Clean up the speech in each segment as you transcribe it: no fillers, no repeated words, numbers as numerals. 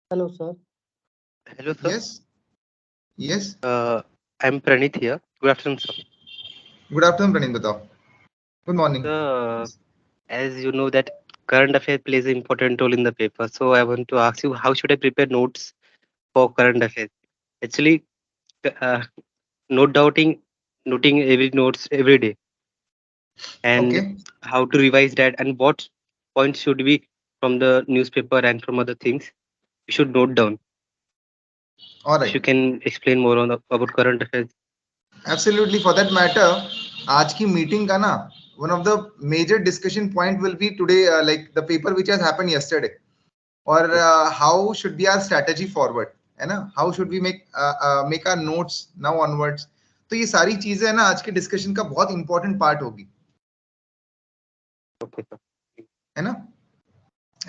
Hello, sir. Hello, sir. Yes, yes. I'm Pranit here. Good afternoon, sir. Good afternoon, Pranin. Batao. Good morning. Sir, as you know that current affair plays an important role in the paper, so I want to ask you how should I prepare notes for current affairs? Actually, uh, note doubting, noting every notes every day, and Okay. how to revise that, and what points should be from the newspaper and from other things you should note down. All If right. you can explain more on about current affairs. Absolutely. For that matter, आज की meeting का ना one of the major discussion point will be today, like the paper which has happened yesterday, or Yes. how should be our strategy forward, है ना? How should we make our notes now onwards? तो ये सारी चीजें है ना आज के discussion का बहुत important part होगी, Okay, sir. है ना?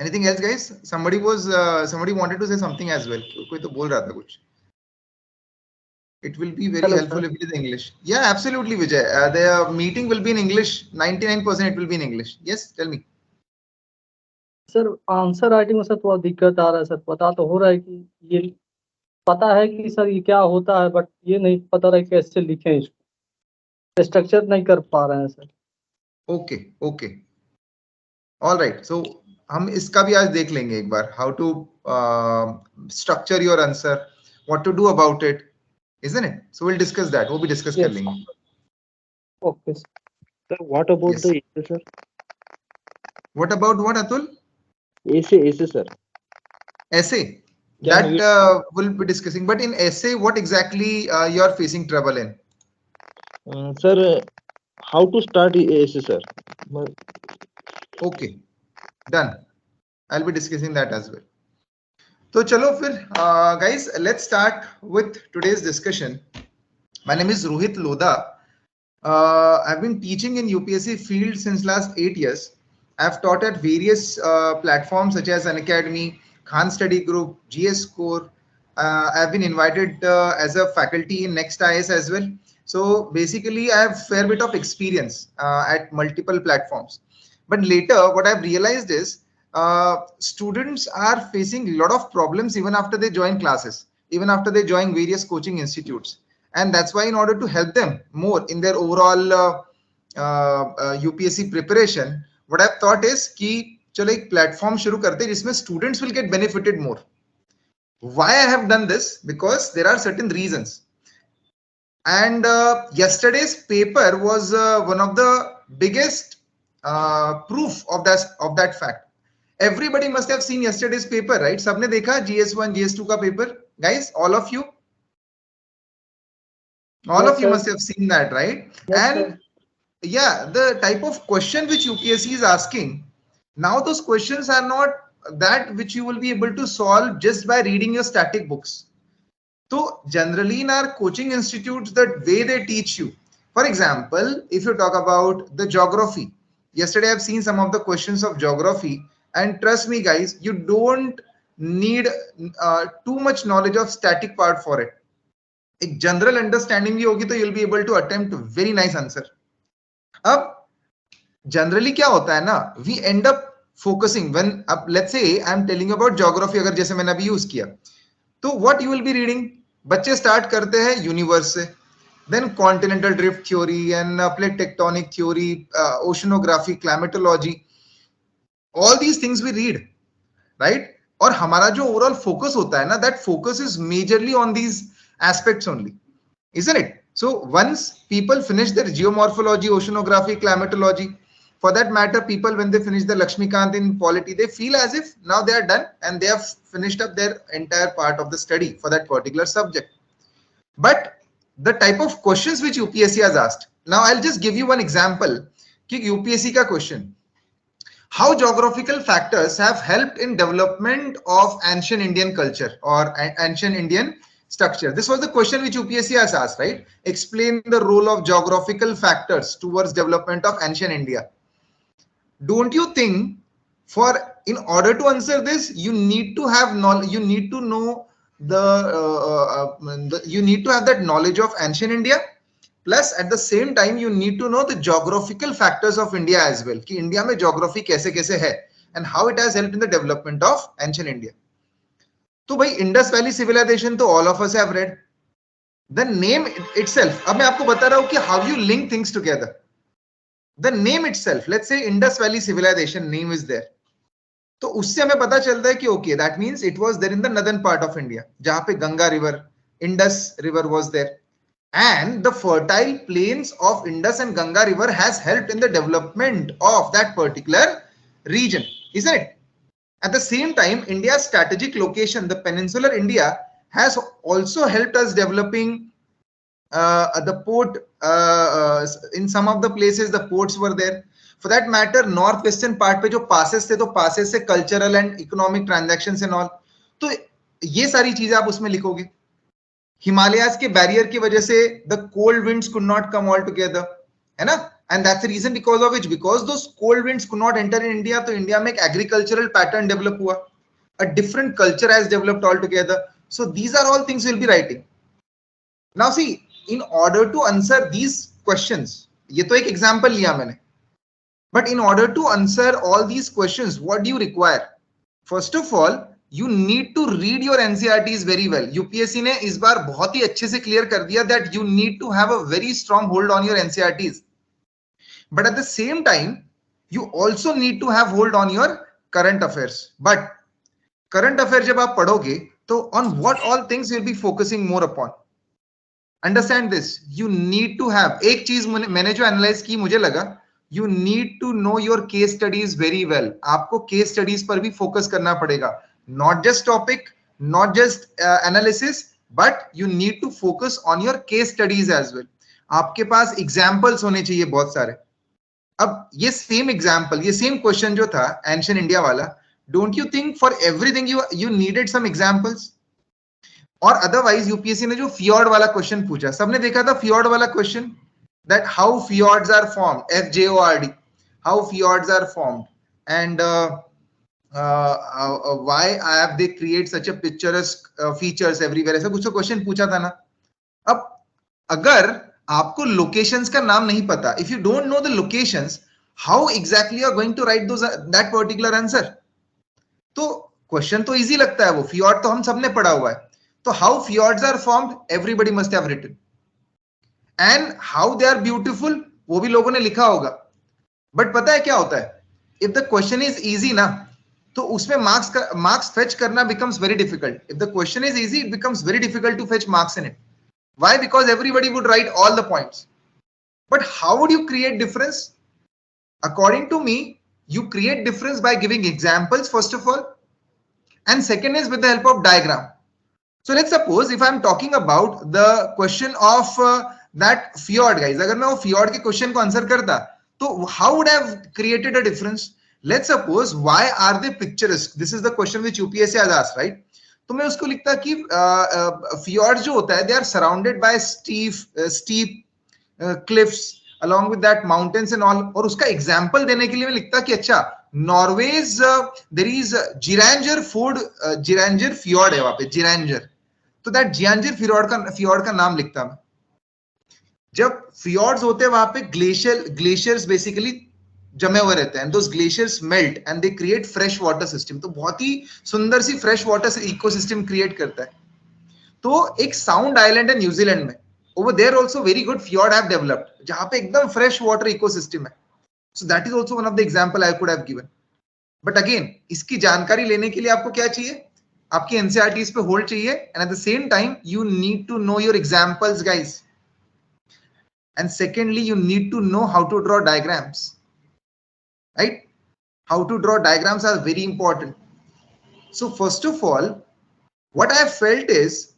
Anything else, guys? Somebody wanted to say something as well. कोई तो बोल रहा था कुछ. It will be very Hello, sir. helpful if it is English. Yeah, absolutely, Vijay. The meeting will be in English. 99% it will be in English. Yes, tell me. Sir answer writing में sir थोड़ा दिक्कत आ रहा है sir. पता तो हो रहा है कि ये पता है कि सर ये क्या होता है, बट ये नहीं पता रहा कैसे लिखें इसको। स्ट्रक्चर नहीं कर पा रहे हैं sir. Okay, okay. All right. So हम इसका भी आज देख लेंगे एक बार. How to structure your answer, what to do about it, isn't it? So we'll discuss that. वो भी discuss कर यस, लेंगे. Okay sir. Sir, what about Yes. the essay, sir? What about what, Atul? Essay, sir. Essay. Can That we, we'll be discussing. But in essay, what exactly you are facing trouble in? sir, how to start essay, sir? Okay, done. I'll be discussing that as well. तो चलो फिर guys, let's start with today's discussion. My name is Rohit Lodha. I've been teaching in UPSC field since last 8 years. I've taught at various platforms such as Unacademy, Khan Study Group, GS Score. I've been invited as a faculty in Next IS as well. So basically, I have fair bit of experience at multiple platforms. But later, what I've realized is students are facing a lot of problems even after they join classes, even after they join various coaching institutes. And that's why in order to help them more in their overall UPSC preparation, what I've thought is कि चलो एक platform शुरू करते हैं जिसमें students will get benefited more. Why I have done this? Because there are certain reasons. And yesterday's paper was one of the biggest proof of that fact. Everybody must have seen yesterday's paper, right? सबने देखा GS1 GS2 का paper, guys, all of you yes sir. must have seen that, right? Yes sir. And yeah, the type of question which UPSC is asking now, those questions are not that which you will be able to solve just by reading your static books. So generally in our coaching institutes, the way they teach you, for example, if you talk about the geography, yesterday I've seen some of the questions of geography, and trust me guys, you don't need too much knowledge of static part for it. एक general understanding भी होगी तो you'll be able to attempt very nice answer. अब generally क्या होता है ना, we end up focusing when अब let's say I'm telling you about geography, अगर जैसे मैंने अभी यूज किया, तो what you will be reading, बच्चे स्टार्ट करते हैं यूनिवर्स से, then continental drift theory and plate tectonic theory, oceanography, climatology, all these things we read, right? और हमारा जो ओवरऑल फोकस होता है ना, that focus is majorly on these aspects only, isn't it? So once people finish their geomorphology, oceanography, climatology, for that matter, people when they finish the Lakshmikant in polity, they feel as if now they are done and they have finished up their entire part of the study for that particular subject. But the type of questions which UPSC has asked, now I'll just give you one example कि UPSC का question, how geographical factors have helped in development of ancient Indian culture or ancient Indian structure. This was the question which UPSC has asked, right? Explain the role of geographical factors towards development of ancient India. Don't you think for in order to answer this, you need to have knowledge, you need to know you need to have that knowledge of ancient India, plus at the same time you need to know the geographical factors of India as well, कि India में geography कैसे कैसे है and how it has helped in the development of ancient India. तो भाई Indus valley civilisation तो all of us have read. The name itself, अब मैं आपको बता रहा हूं कि how you link things together. The name itself, let's say Indus valley civilisation name is there, तो उससे हमें पता चलता है कि okay that means it was there in the northern part of India, जहां पे Ganga river, Indus river was there, and the fertile plains of Indus and Ganga river has helped in the development of that particular region, isn't it? At the same time, India's strategic location, the peninsular India, has also helped us developing the port. In some of the places, the ports were there. For that matter, northwestern part पे जो passes थे, तो passes से cultural and economic transactions and all. तो ये सारी चीजें आप उसमें लिखोगे. हिमालयाज के बैरियर की वजह से the cold winds could not come all together, है ना, and that's the reason because of which, because those cold winds could not enter in India. तो इंडिया में एक एग्रीकल्चरल पैटर्न डेवलप हुआ, a different culture has developed all together. So these are all things will be writing. Now see, in order to answer these questions, ये तो एक example लिया मैंने, but in order to answer all these questions what do you require? First of all you need to read your NCERTs very well. UPSC ने इस बार बहुत ही अच्छे से क्लियर कर दिया that you need to have a very strong hold on your NCERTs, but at the same time you also need to have hold on your current affairs. But current affairs जब आप पढ़ोगे तो on what all things you'll be focusing more upon. Understand this, you need to have, एक चीज मैंने जो analyse की मुझे लगा, you need to know your case studies very well. आपको case studies पर भी फोकस करना पड़ेगा. Not just topic, not just analysis, but you need to focus on your case studies as well. आपके पास examples होने चाहिए बहुत सारे. अब ये same example, ये same question जो था ancient India वाला, don't you think for everything you needed some examples? और otherwise UPSC ने जो fjord वाला question पूछा, सबने देखा था fjord वाला question, that how fjords are formed, FJORD, how fjords are formed, and why have they create such a picturesque features everywhere, ऐसा कुछ तो क्वेश्चन पूछा था ना. अब अगर आपको लोकेशंस का नाम नहीं पता, if you don't know the locations, how exactly you are going to write those that particular answer? तो क्वेश्चन तो इजी लगता है, वो fjord तो हम सबने पढ़ा हुआ है, तो how fjords are formed everybody must have written, and how they are beautiful वो भी लोगों ने लिखा होगा. बट पता है क्या होता है, if the question is easy ना, तो उसमें मार्क्स फेच करना becomes very difficult. If the question is easy, it becomes very difficult to fetch marks in it. Why? Because everybody would write all the points. But how would you create difference? According to me, you create difference by giving examples first of all, and second is with the help of diagram. So let's suppose if I'm talking about the question of that fjord, guys, अगर मैं वो fjord के question को answer करता, तो how would I have created a difference? Let's suppose why are they picturesque? This is the question which UPSC has asked, right? तो मैं उसको लिखता कि fjords जो होता है, they are surrounded by steep cliffs, along with that mountains and all. और उसका example देने के लिए मैं लिखता कि अच्छा Norway's there is Giranger fjord है वहाँ पे, Giranger. तो that Giranger fjord का नाम लिखता मैं. जब fjords होते हैं वहाँ पे glaciers basically जमे हुए रहते हैं, and those glaciers melt and they create fresh water system. तो बहुत ही सुंदर सी fresh water ecosystem create करता है. तो एक Sound Island है न्यूजीलैंड में, over there also very good fjord have developed, जहाँ पे एकदम fresh water ecosystem है. So that is also one of the example I could have given. But again, इसकी जानकारी लेने के लिए आपको क्या चाहिए? आपकी NCERTs पे hold चाहिए, and at the same time you need to know your examples, guys. And secondly, you need to know how to draw diagrams. Right? How to draw diagrams are very important. So first of all, what I have felt is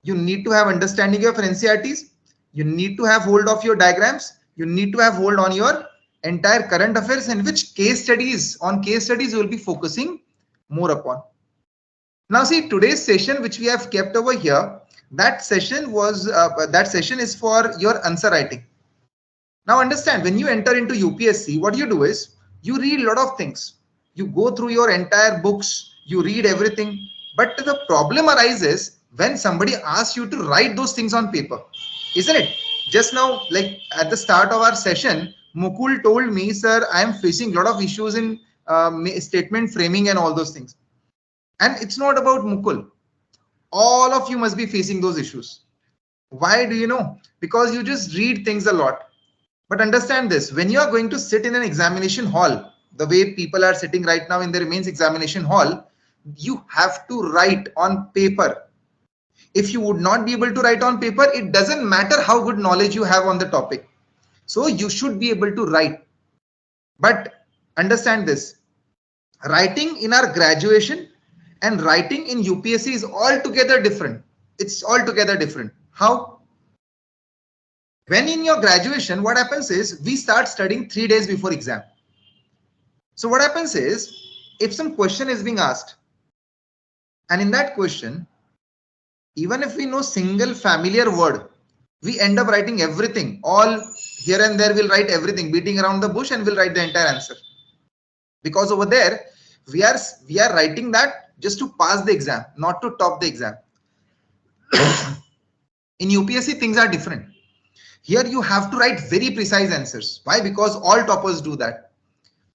you need to have understanding of NCERTs, you need to have hold of your diagrams, you need to have hold on your entire current affairs, and which case studies you will be focusing more upon. Now see, today's session which we have kept over here, that session is for your answer writing. Now understand, when you enter into UPSC, what you do is you read a lot of things, you go through your entire books, you read everything, but the problem arises when somebody asks you to write those things on paper, isn't it? Just now, like at the start of our session, Mukul told me, sir, I am facing a lot of issues in statement framing and all those things. And it's not about Mukul. All of you must be facing those issues. Why do you know? Because you just read things a lot. But understand this, when you are going to sit in an examination hall, the way people are sitting right now in their mains examination hall, you have to write on paper. If you would not be able to write on paper, it doesn't matter how good knowledge you have on the topic. So you should be able to write. But understand this, writing in our graduation and writing in UPSC is altogether different. It's altogether different. How? When in your graduation, what happens is we start studying 3 days before exam. So what happens is, if some question is being asked, and in that question, even if we know single familiar word, we end up writing everything. All here and there we'll write everything, beating around the bush, and we'll write the entire answer. Because over there, we are writing that just to pass the exam, not to top the exam. In UPSC, things are different. Here you have to write very precise answers. Why? Because all toppers do that.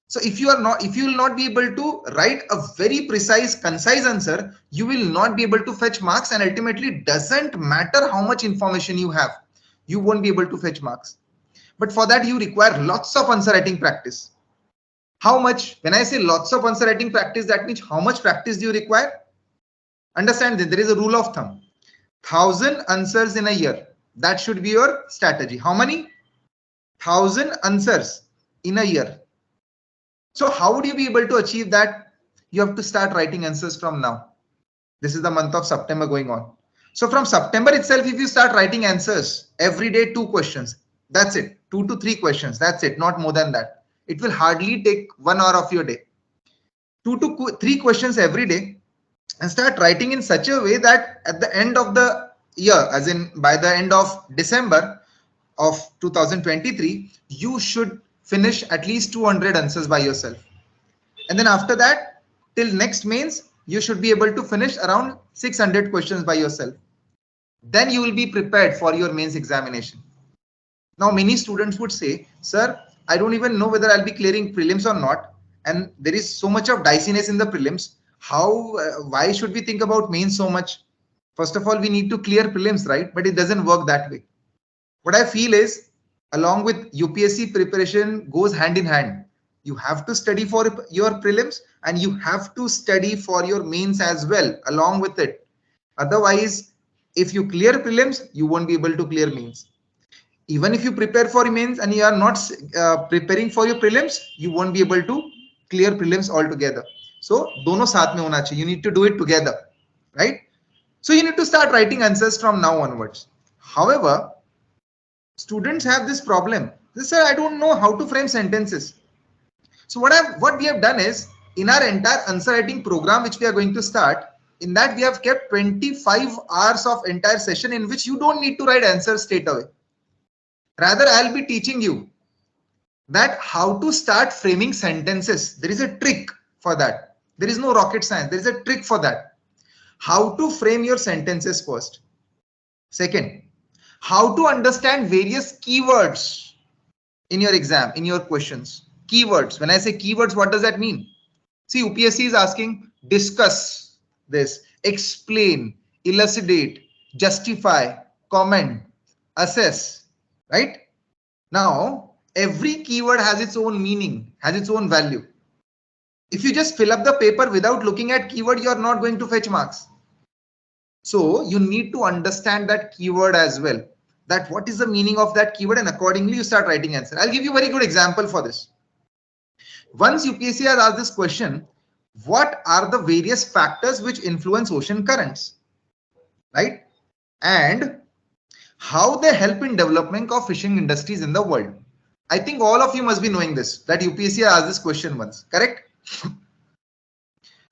So if you will not be able to write a very precise, concise answer, you will not be able to fetch marks, and ultimately it doesn't matter how much information you have, you won't be able to fetch marks. But for that you require lots of answer writing practice. How much? When I say lots of answer writing practice, that means how much practice do you require? Understand that there is a rule of thumb. 1,000 answers in a year. That should be your strategy. How many? 1,000 answers in a year. So how would you be able to achieve that? You have to start writing answers from now. This is the month of September going on. So from September itself, if you start writing answers every day, 2 questions, that's it. 2 to 3 questions, that's it, not more than that. It will hardly take 1 hour of your day. 2 to 3 questions every day, and start writing in such a way that at the end of the year, as in by the end of December of 2023, you should finish at least 200 answers by yourself. And then after that, till next mains, you should be able to finish around 600 questions by yourself. Then you will be prepared for your mains examination. Now, many students would say, sir, I don't even know whether I'll be clearing prelims or not. And there is so much of diciness in the prelims. Why should we think about mains so much? First of all, we need to clear prelims, right? But it doesn't work that way. What I feel is, along with UPSC preparation goes hand in hand. You have to study for your prelims, and you have to study for your mains as well along with it. Otherwise, if you clear prelims, you won't be able to clear mains. Even if you prepare for mains and you are not preparing for your prelims, you won't be able to clear prelims altogether. So dono saath mein hona chahiye. You need to do it together, right? So you need to start writing answers from now onwards. However, students have this problem. They say, I don't know how to frame sentences. So what we have done is, in our entire answer writing program, which we are going to start, in that we have kept 25 hours of entire session in which you don't need to write answers straight away. Rather, I'll be teaching you that how to start framing sentences. There is a trick for that. There is no rocket science. There is a trick for that. How to frame your sentences first. Second, how to understand various keywords in your exam, in your questions. Keywords. When I say keywords, what does that mean? See, UPSC is asking, discuss this, explain, elucidate, justify, comment, assess, right? Now, every keyword has its own meaning, has its own value. If you just fill up the paper without looking at keyword, you are not going to fetch marks. So you need to understand that keyword as well, that what is the meaning of that keyword, and accordingly you start writing answer. I'll give you a very good example for this. Once UPSC has asked this question, what are the various factors which influence ocean currents, right? And how they help in development of fishing industries in the world. I think all of you must be knowing this, that UPSC asked this question once, correct?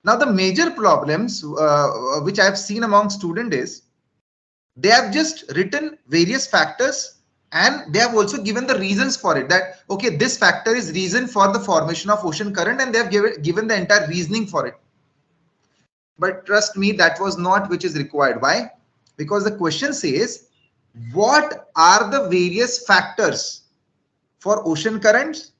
Now the major problems which I have seen among students is, they have just written various factors and they have also given the reasons for it, that okay, this factor is reason for the formation of ocean current, and they have given the entire reasoning for it. But trust me, that was not which is required. Why? Because the question says, what are the various factors for ocean currents,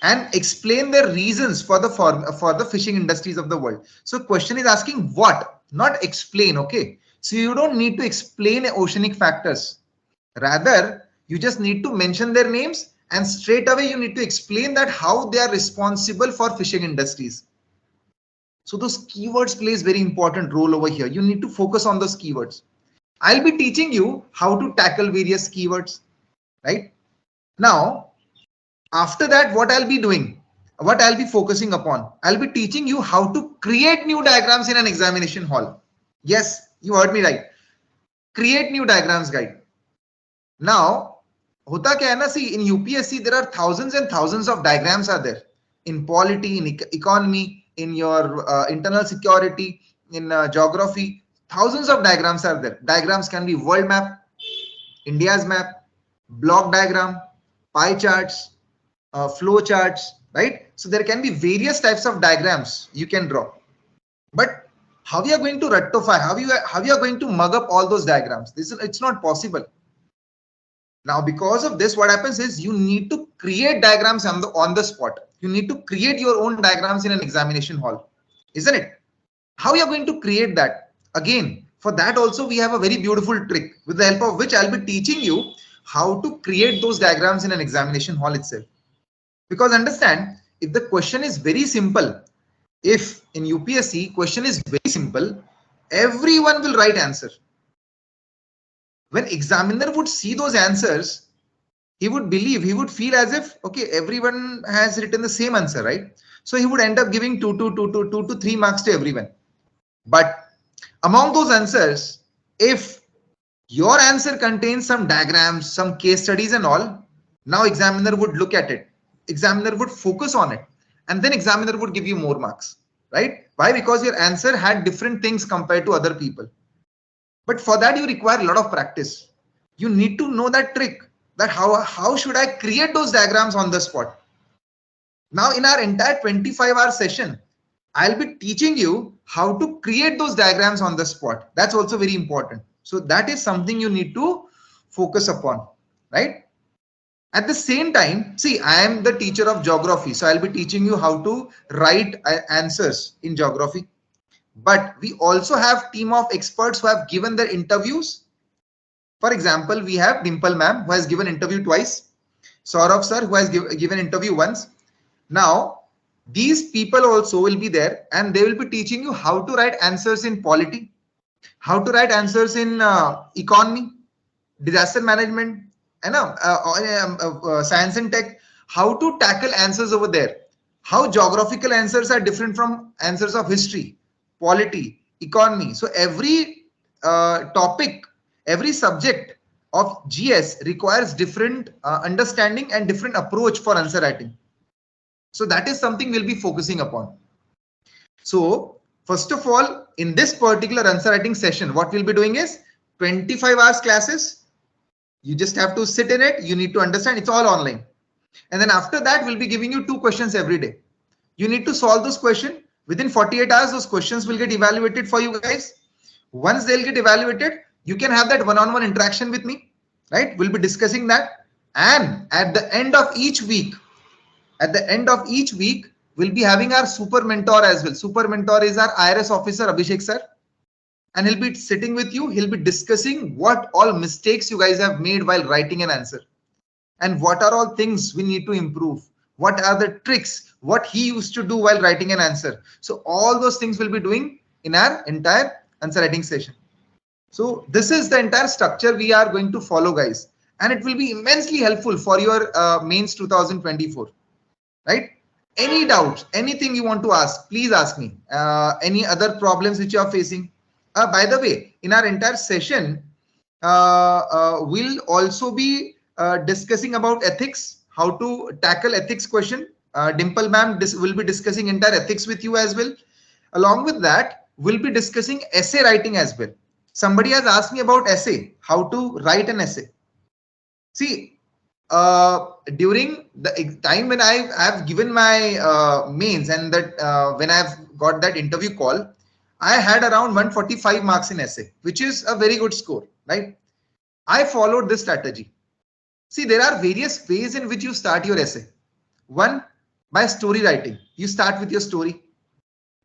and explain the reasons for the fishing industries of the world. So question is asking what, not explain. Okay, So you don't need to explain oceanic factors. Rather, you just need to mention their names, and straight away you need to explain that how they are responsible for fishing industries. So those keywords plays very important role over here. You need to focus on those keywords. I'll be teaching you how to tackle various keywords, right? Now, after that, what I'll be doing, what I'll be focusing upon, I'll be teaching you how to create new diagrams in an examination hall. Yes, you heard me right. Create new diagrams guide. Now, hota kya hai na, see, in UPSC, there are thousands and thousands of diagrams are there. In polity, in economy, in your internal security, in geography, thousands of diagrams are there. Diagrams can be world map, India's map, block diagram, pie charts, flow charts, right? So there can be various types of diagrams you can draw. But how we are going to rectify, how you are going to mug up all those diagrams? It's not possible. Now, because of this, what happens is you need to create diagrams on the spot. You need to create your own diagrams in an examination hall, isn't it? How you are going to create that? Again, for that also we have a very beautiful trick with the help of which I'll be teaching you how to create those diagrams in an examination hall itself. Because understand, if the question is very simple, if in UPSC question is very simple, everyone will write answer. When examiner would see those answers, he would feel as if, okay, everyone has written the same answer, right? So he would end up giving 2 to 3 marks to everyone. But among those answers, if your answer contains some diagrams, some case studies and all, now examiner would look at it. Examiner would focus on it, and then examiner would give you more marks, right? Why? Because your answer had different things compared to other people. But for that, you require a lot of practice. You need to know that trick, that how should I create those diagrams on the spot. Now, in our entire 25-hour session, I'll be teaching you how to create those diagrams on the spot. That's also very important. So that is something you need to focus upon, right? At the same time, see, I am the teacher of geography, so I'll be teaching you how to write answers in geography. But we also have team of experts who have given their interviews. For example, we have Dimple ma'am, who has given interview twice. Saurav sir, who has given interview once. Now, these people also will be there, and they will be teaching you how to write answers in polity, how to write answers in economy, disaster management, and science and tech, how to tackle answers over there, how geographical answers are different from answers of history, polity, economy. So every topic, every subject of GS requires different understanding and different approach for answer writing. So that is something we'll be focusing upon. So first of all, in this particular answer writing session, what we'll be doing is 25 hours classes. You just have to sit in it. You need to understand it's all online. And then after that, we'll be giving you 2 questions every day. You need to solve those questions. Within 48 hours, those questions will get evaluated for you guys. Once they'll get evaluated, you can have that one-on-one interaction with me, right? We'll be discussing that. And at the end of each week, we'll be having our super mentor as well. Super mentor is our IRS officer, Abhishek sir. And he'll be sitting with you. He'll be discussing what all mistakes you guys have made while writing an answer. And what are all things we need to improve. What are the tricks, what he used to do while writing an answer. So all those things we'll be doing in our entire answer writing session. So this is the entire structure we are going to follow, guys. And it will be immensely helpful for your mains 2024, right? Any doubts, anything you want to ask, please ask me. Any other problems which you are facing? By the way, in our entire session, we'll also be discussing about ethics, how to tackle ethics question. Dimple ma'am will be discussing entire ethics with you as well. Along with that, we'll be discussing essay writing as well. Somebody has asked me about essay, how to write an essay. See, during the time when I have given my mains and that when I've got that interview call, I had around 145 marks in essay, which is a very good score, right? I followed this strategy. See, there are various ways in which you start your essay. One, by story writing. You start with your story.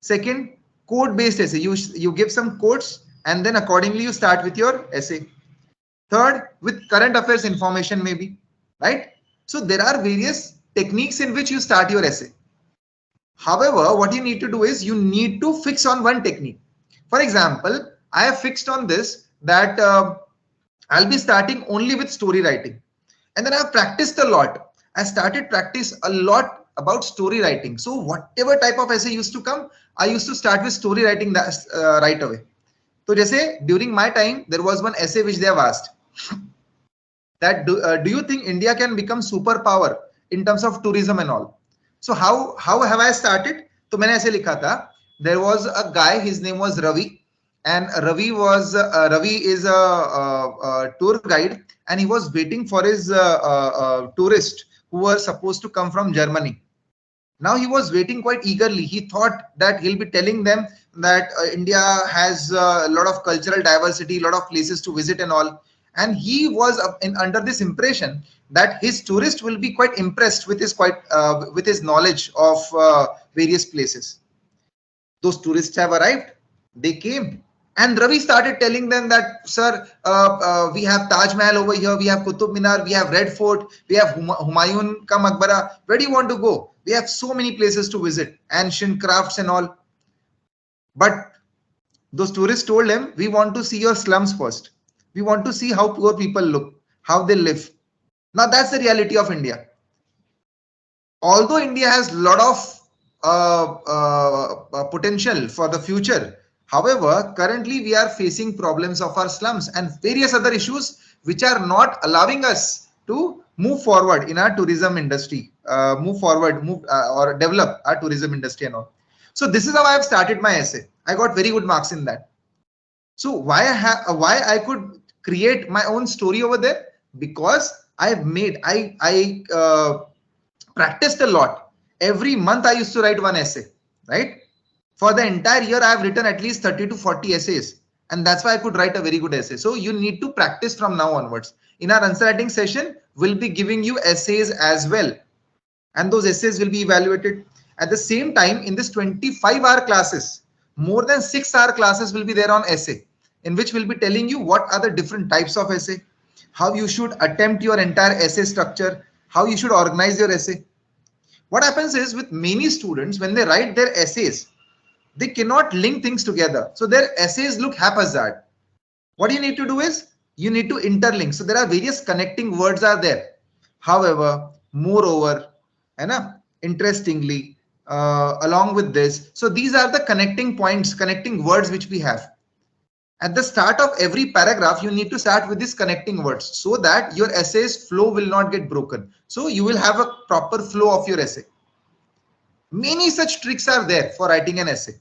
Second, code-based essay. You give some quotes and then accordingly you start with your essay. Third, with current affairs information maybe, right? So there are various techniques in which you start your essay. However, what you need to do is you need to fix on one technique. For example, I have fixed on this that I'll be starting only with story writing, and then I've practiced a lot. I started practice a lot about story writing. So whatever type of essay used to come, I used to start with story writing that, right away. So जैसे during my time there was one essay which they have asked that do you think India can become superpower in terms of tourism and all? So how have I started? तो मैंने ऐसे लिखा था, there was a guy, his name was Ravi, and Ravi is a tour guide, and he was waiting for his tourist who were supposed to come from Germany. Now he was waiting quite eagerly. He thought that he'll be telling them that India has a lot of cultural diversity, a lot of places to visit and all. And he was under this impression that his tourist will be quite impressed with his knowledge of various places. Those tourists have arrived. They came. And Ravi started telling them that, sir, we have Taj Mahal over here, we have Qutub Minar, we have Red Fort, we have Humayun ka Maqbara. Where do you want to go? We have so many places to visit, ancient crafts and all. But those tourists told him, we want to see your slums first. We want to see how poor people look, how they live. Now that's the reality of India. Although India has a lot of potential for the future, however, currently we are facing problems of our slums and various other issues which are not allowing us to move forward in our tourism industry, or develop our tourism industry and all. So this is how I have started my essay. I got very good marks in that. So why I could create my own story over there? Because I practiced a lot. Every month I used to write one essay, right? For the entire year, I have written at least 30 to 40 essays. And that's why I could write a very good essay. So you need to practice from now onwards. In our answer writing session, we'll be giving you essays as well. And those essays will be evaluated. At the same time, in this 25-hour classes, more than 6-hour classes will be there on essay, in which we'll be telling you what are the different types of essay, how you should attempt your entire essay structure, how you should organize your essay. What happens is with many students, when they write their essays, they cannot link things together. So their essays look haphazard. What you need to do is you need to interlink. So there are various connecting words are there. However, moreover, interestingly, along with this. So these are the connecting points, connecting words which we have. At the start of every paragraph, you need to start with these connecting words so that your essay's flow will not get broken. So you will have a proper flow of your essay. Many such tricks are there for writing an essay.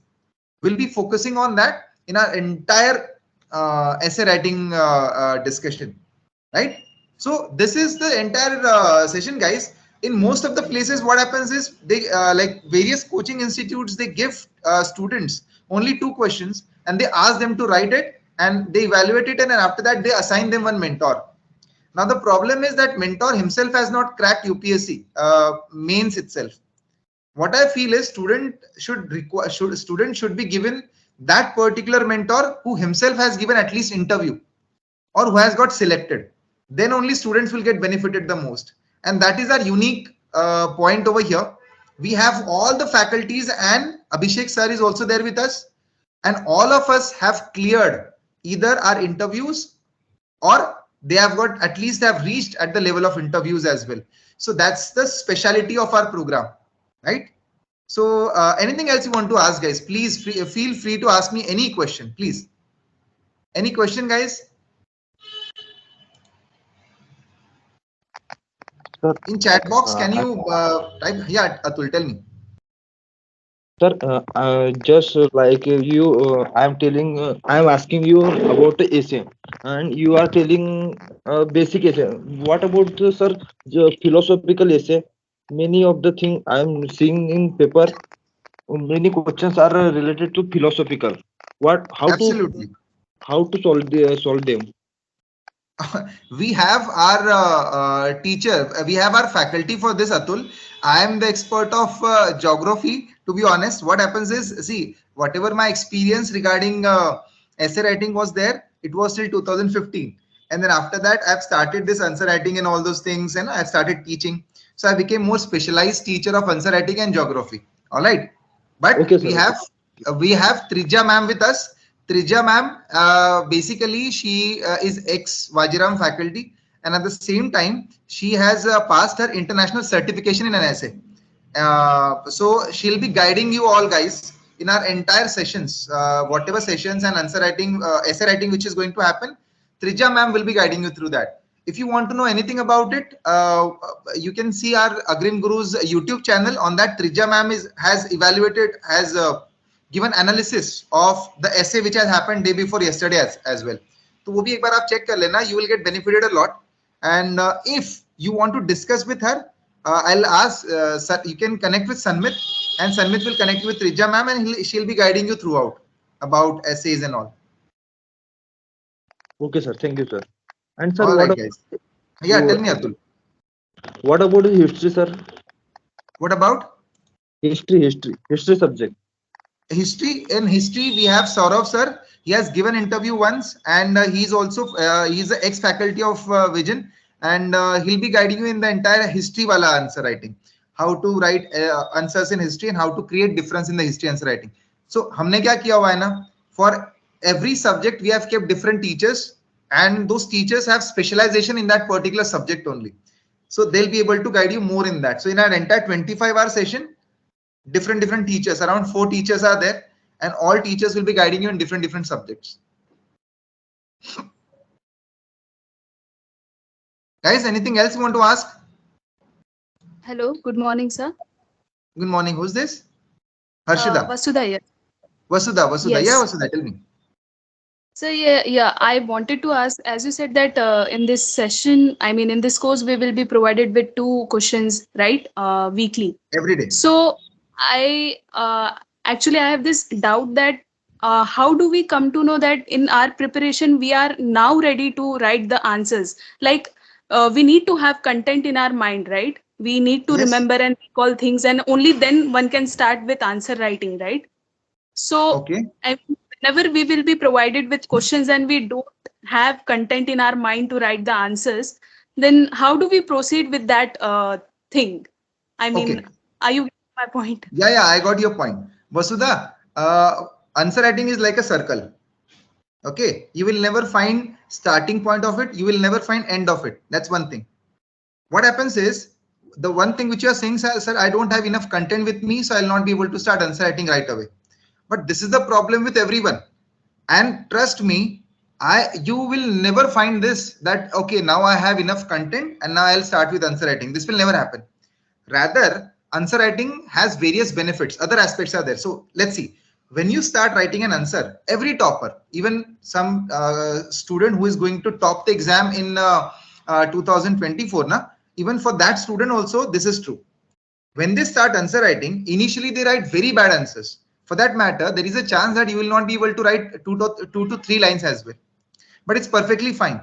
We'll be focusing on that in our entire essay writing discussion, right? So this is the entire session, guys. In most of the places, what happens is they like various coaching institutes, they give students only 2 questions and they ask them to write it and they evaluate it, and then after that they assign them one mentor. Now the problem is that mentor himself has not cracked UPSC mains itself. What I feel is student should be given that particular mentor who himself has given at least interview or who has got selected. Then only students will get benefited the most. And that is our unique point over here. We have all the faculties and Abhishek sir is also there with us. And all of us have cleared either our interviews or they have got at least have reached at the level of interviews as well. So that's the speciality of our program, right? So anything else you want to ask, guys? Please feel free to ask me any question, please. Any question, guys? Sir, in chat box, can you type? Yeah, Atul, tell me. Sir, just like you, I am asking you about the essay, and you are telling basic essay. What about sir, the philosophical essay? Many of the thing I am seeing in paper, many questions are related to philosophical. Absolutely. How to solve them? We have our teacher, we have our faculty for this, Atul. I am the expert of geography. To be honest, what happens is, see, whatever my experience regarding essay writing was there, it was till 2015. And then after that, I've started this answer writing and all those things, and I've started teaching. So I became more specialized teacher of answer writing and geography. All right. But Okay, sir. we have Trija ma'am with us. Trija ma'am, basically she is ex Vajiram faculty, and at the same time she has passed her international certification in an essay. So she'll be guiding you all guys in our entire sessions, whatever sessions and answer writing, essay writing which is going to happen. Trija ma'am will be guiding you through that. If you want to know anything about it, you can see our Agrimguru's YouTube channel. On that, Trija ma'am has evaluated, has given analysis of the essay which has happened day before yesterday as well. तो वो भी एक बार आप check कर लेना. You will get benefited a lot. And if you want to discuss with her, I'll ask, you can connect with Sanmit, and Sanmit will connect with Trija ma'am, and she'll be guiding you throughout about essays and all. Okay, sir. Thank you, sir. And sir, All what right, guys. Yeah, tell me, Atul. What about history, sir? What about History subject. history? In history, we have Saurav sir. He has given interview once, and he's also he's an ex-faculty of Vision, and he'll be guiding you in the entire history wala answer writing, how to write answers in history and how to create difference in the history answer writing. So हमने क्या किया हुआ है ना, for every subject we have kept different teachers, and those teachers have specialization in that particular subject only. So they'll be able to guide you more in that. So in our entire 25-hour session, different teachers, around 4 teachers are there, and all teachers will be guiding you in different subjects. Guys, anything else you want to ask? Hello, good morning, sir. Good morning. Who's this? Harshida. Vasudha here. Vasudha. Yes. Yeah, Vasudha, tell me. So yeah, I wanted to ask, as you said that in this session, I mean in this course, we will be provided with 2 questions, right? Weekly. Every day. So I actually I have this doubt that how do we come to know that in our preparation we are now ready to write the answers? Like we need to have content in our mind, right? We need to Yes. remember and recall things, and only then one can start with answer writing, right? So Okay. whenever we will be provided with questions and we don't have content in our mind to write the answers, then how do we proceed with that thing? I mean, Okay. are you getting my point? Yeah, I got your point. Vasudha, answer writing is like a circle. Okay. You will never find starting point of it. You will never find end of it. That's one thing. What happens is, the one thing which you are saying, sir, I don't have enough content with me, so I'll not be able to start answer writing right away. But this is the problem with everyone. And trust me, you will never find this, that okay, now I have enough content and now I'll start with answer writing. This will never happen. Rather, answer writing has various benefits. Other aspects are there. So let's see. When you start writing an answer, every topper, even some student who is going to top the exam in 2024, even for that student also, this is true. When they start answer writing, initially they write very bad answers. For that matter, there is a chance that you will not be able to write 2 to 3 lines as well. But it's perfectly fine.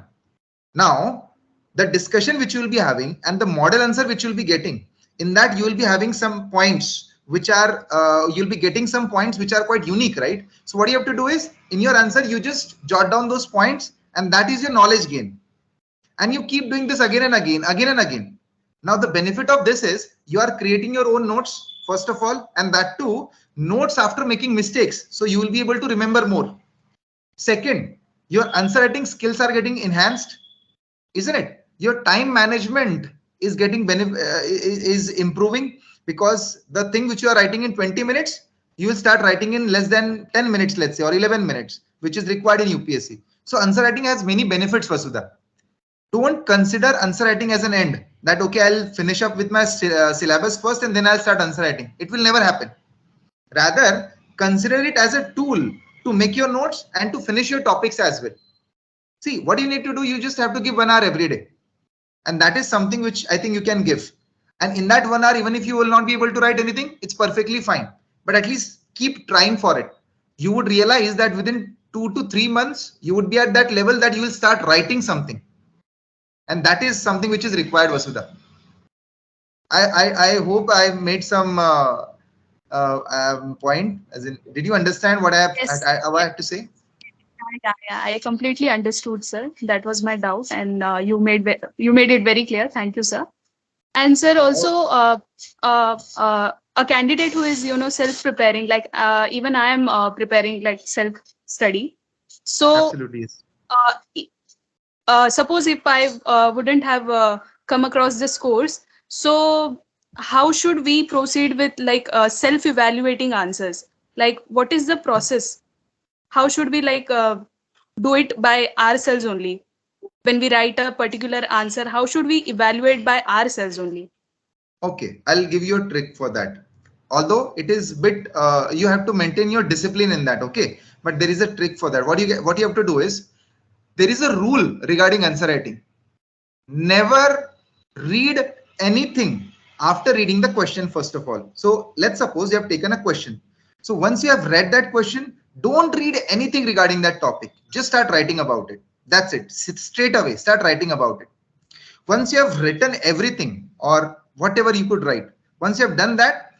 Now, the discussion which you will be having and the model answer which you'll be getting, in that you will be having some points which are, you'll be getting some points which are quite unique, right? So what you have to do is, in your answer, you just jot down those points, and that is your knowledge gain. And you keep doing this again and again. Now, the benefit of this is you are creating your own notes, first of all, and that too, notes after making mistakes. So you will be able to remember more. Second, your answer writing skills are getting enhanced, isn't it? Your time management is getting is improving, because the thing which you are writing in 20 minutes, you will start writing in less than 10 minutes, let's say, or 11 minutes, which is required in UPSC. So answer writing has many benefits, Vasudha. Don't consider answer writing as an end, that okay, I'll finish up with my syllabus first and then I'll start answer writing. It will never happen. Rather, consider it as a tool to make your notes and to finish your topics as well. See, what you need to do, you just have to give 1 hour every day. And that is something which I think you can give. And in that 1 hour, even if you will not be able to write anything, it's perfectly fine. But at least keep trying for it. You would realize that within 2 to 3 months, you would be at that level that you will start writing something. And that is something which is required, Vasudha. I hope I made some point. As in, did you understand what I have, Yes. I have to say? Yeah, I completely understood, sir. That was my doubt, and you made it very clear. Thank you, sir. And sir, also a candidate who is self-preparing, like even I am preparing like self-study. So Absolutely, yes. suppose if I wouldn't have come across this course, so how should we proceed with like self-evaluating answers? Like, what is the process? How should we like do it by ourselves only? When we write a particular answer, how should we evaluate by ourselves only? Okay, I'll give you a trick for that. Although it is bit, you have to maintain your discipline in that. Okay, but there is a trick for that. What you have to do is, there is a rule regarding answer writing. Never read anything after reading the question first of all. So let's suppose you have taken a question. So once you have read that question, don't read anything regarding that topic. Just start writing about it. That's it. Straight away, start writing about it. Once you have written everything or whatever you could write, once you have done that,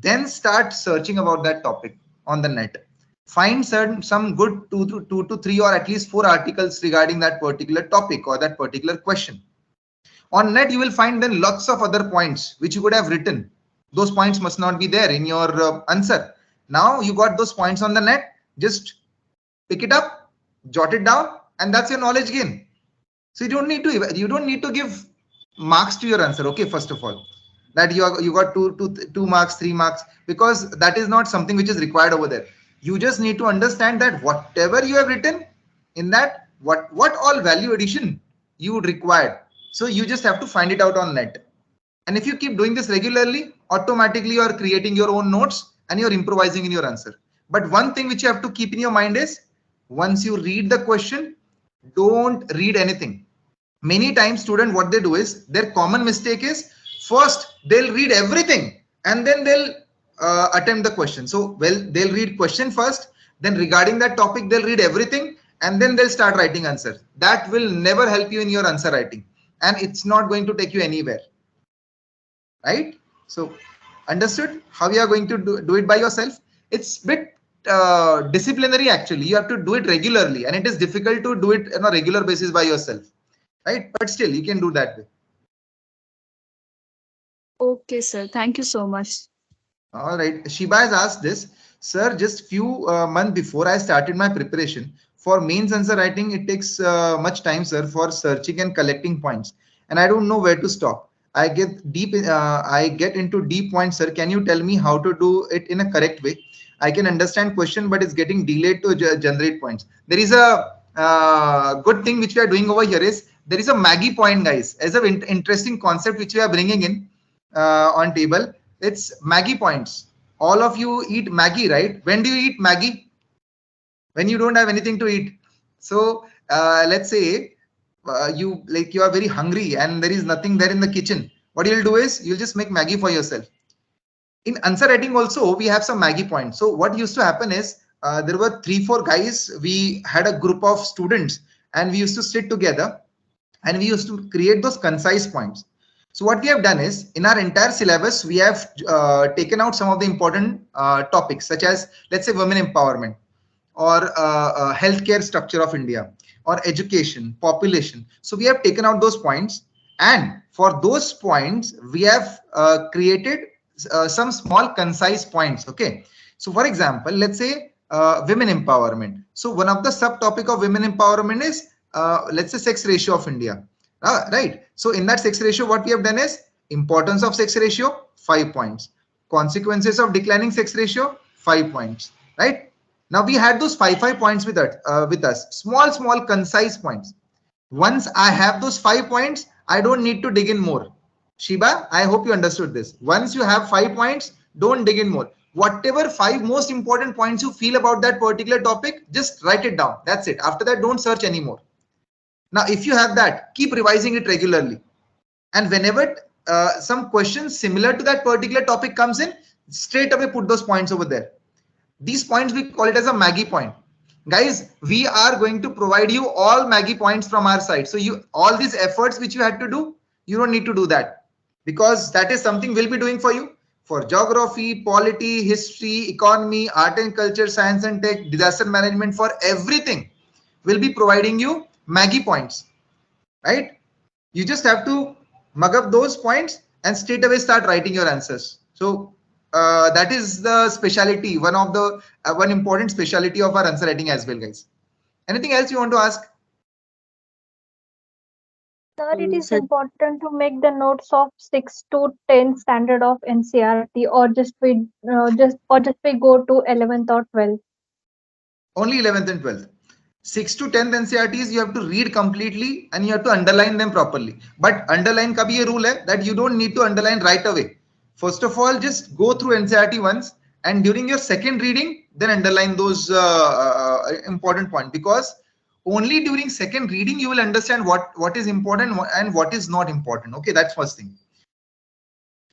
then start searching about that topic on the net. Find some good two to three or at least 4 articles regarding that particular topic or that particular question. On net, you will find then lots of other points which you could have written. Those points must not be there in your answer. Now you got those points on the net, just pick it up, jot it down, and that's your knowledge gain. So you don't need to give marks to your answer. Okay, first of all, that you got two marks, 3 marks, because that is not something which is required over there. You just need to understand that whatever you have written in that, what all value addition you would require. So you just have to find it out on net. And if you keep doing this regularly, automatically you are creating your own notes and you're improvising in your answer. But one thing which you have to keep in your mind is, once you read the question, don't read anything. Many times student, what they do is, their common mistake is, first they'll read everything and then they'll attempt the question. So they'll read question first, then regarding that topic they'll read everything, and then they'll start writing answers. That will never help you in your answer writing, and it's not going to take you anywhere, right? So understood how you are going to do it by yourself. It's bit disciplinary actually. You have to do it regularly, and it is difficult to do it on a regular basis by yourself, right? But still you can do that way. Okay, sir. Thank you so much. All right, Shiba has asked this, sir, just few months before I started my preparation for mains answer writing, it takes much time, sir, for searching and collecting points, and I don't know where to stop. I get into deep points, sir. Can you tell me how to do it in a correct way? I can understand question, but it's getting delayed to generate points. There is a good thing which we are doing over here is, there is a Maggie point, guys, as an interesting concept which we are bringing in on table. It's Maggie points. All of you eat Maggie, right? When do you eat Maggie? When you don't have anything to eat. So let's say you are very hungry and there is nothing there in the kitchen. What you'll do is, you'll just make Maggie for yourself. In answer writing also, we have some Maggie points. So what used to happen is, there were 3-4 guys. We had a group of students and we used to sit together and we used to create those concise points. So what we have done is, in our entire syllabus, we have taken out some of the important topics, such as, let's say, women empowerment, or healthcare structure of India, or education, population. So we have taken out those points, and for those points, we have created some small concise points. Okay. So for example, let's say women empowerment. So one of the subtopic of women empowerment is, let's say, sex ratio of India. Right. So in that sex ratio, what we have done is, importance of sex ratio, 5 points. Consequences of declining sex ratio, 5 points. Right. Now we had those 5 points with us, small, concise points. Once I have those 5 points, I don't need to dig in more. Shiba, I hope you understood this. Once you have 5 points, don't dig in more. Whatever 5 most important points you feel about that particular topic, just write it down. That's it. After that, don't search anymore. Now, if you have that, keep revising it regularly. And whenever some questions similar to that particular topic comes in, straight away put those points over there. These points, we call it as a Maggie point. Guys, we are going to provide you all Maggie points from our side. So all these efforts which you had to do, you don't need to do that, because that is something we'll be doing for you for geography, polity, history, economy, art and culture, science and tech, disaster management, for everything. will be providing you Maggie points, right? You just have to mug up those points and straight away start writing your answers. So that is the speciality, one of the one important speciality of our answer writing as well, guys. Anything else you want to ask? Sir, it is important to make the notes of 6 to 10 standard of NCRT, or just we go to 11th or 12th. Only 11th and 12th. 6 to 10th NCRTs you have to read completely and you have to underline them properly. But underline ka bhi ye rule hai that you don't need to underline right away. First of all, just go through NCRT once, and during your second reading, then underline those important points, because only during second reading you will understand what is important and what is not important. Okay, that's first thing.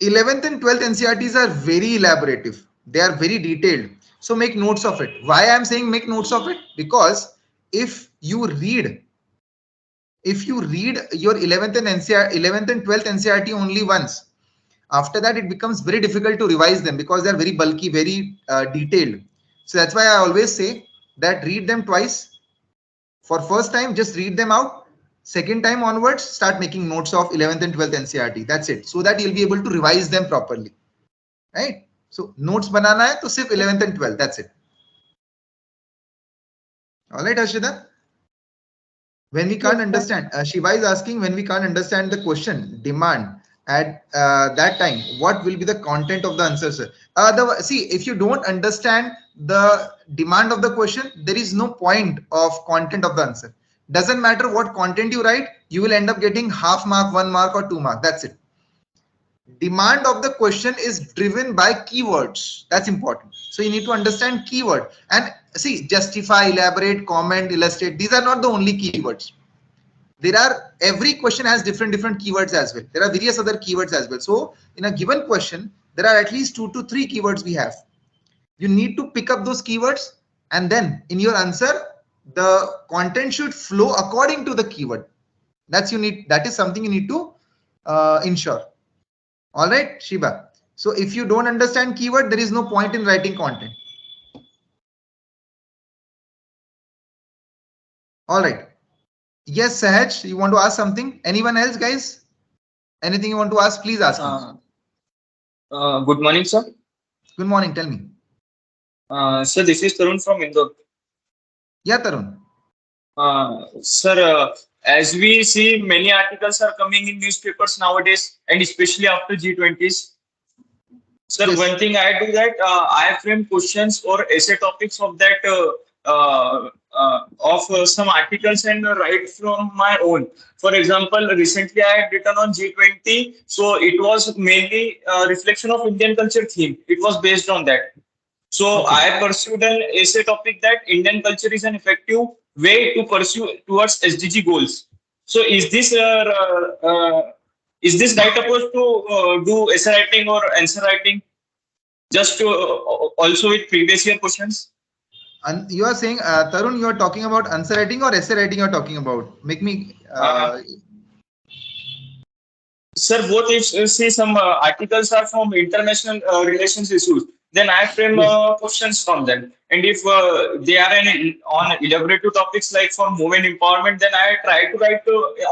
11th and 12th NCRTs are very elaborative. They are very detailed. So make notes of it. Why I am saying make notes of it? Because if you read your 11th and 12th NCRT only once, after that it becomes very difficult to revise them because they are very bulky, very detailed. So that's why I always say that read them twice. For first time, just read them out. Second time onwards, start making notes of 11th and 12th NCRT. That's it. So that you'll be able to revise them properly. Right? So notes banana hai to sirf 11th and 12th. That's it. All right, Ashita. When we can't understand, Shiva is asking, when we can't understand the question demand at that time, what will be the content of the answer, sir? See, if you don't understand the demand of the question, there is no point of content of the answer. Doesn't matter what content you write, you will end up getting half mark, 1 mark or 2 mark. That's it. Demand of the question is driven by keywords. That's important. So you need to understand keyword. And see, justify, elaborate, comment, illustrate. These are not the only keywords. There are, every question has different keywords as well. There are various other keywords as well. So in a given question, there are at least 2 to 3 keywords we have. You need to pick up those keywords, and then in your answer, the content should flow according to the keyword. That is something you need to ensure. All right, Shiba. So if you don't understand keyword, there is no point in writing content. All right. Yes, Sahaj, you want to ask something? Anyone else, guys? Anything you want to ask, please ask. Good morning, sir. Good morning. Tell me. Sir, this is Tarun from Indore. Yeah, Tarun. Sir, as we see, many articles are coming in newspapers nowadays, and especially after G20s. Sir, Yes. one thing I do that I frame questions or essay topics of that some articles and write from my own. For example, recently I had written on G20, so it was mainly a reflection of Indian culture theme. It was based on that. So Okay. I pursued an essay topic that Indian culture is an effective way to pursue towards SDG goals. So is this right approach to do essay writing or answer writing? Just to also with previous year questions. And you are saying, Tarun, you are talking about answer writing or essay writing? You are talking about. Make me. Sir, both if see some articles are from international relations issues, then I frame questions from them. And if they are on elaborative topics like for women empowerment, then I try to write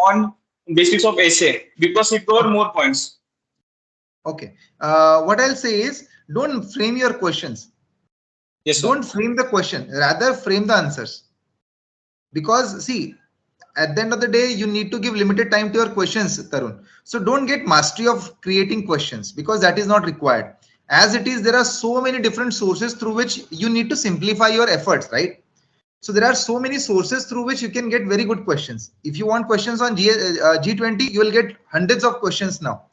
on basis of essay because it cover more points. Okay. What I'll say is, don't frame your questions. Yes, sir. Don't frame the question, rather frame the answers. Because see, at the end of the day, you need to give limited time to your questions, Tarun. So don't get mastery of creating questions, because that is not required. As it is, there are so many different sources through which you need to simplify your efforts, right? So there are so many sources through which you can get very good questions. If you want questions on G20, you will get hundreds of questions now.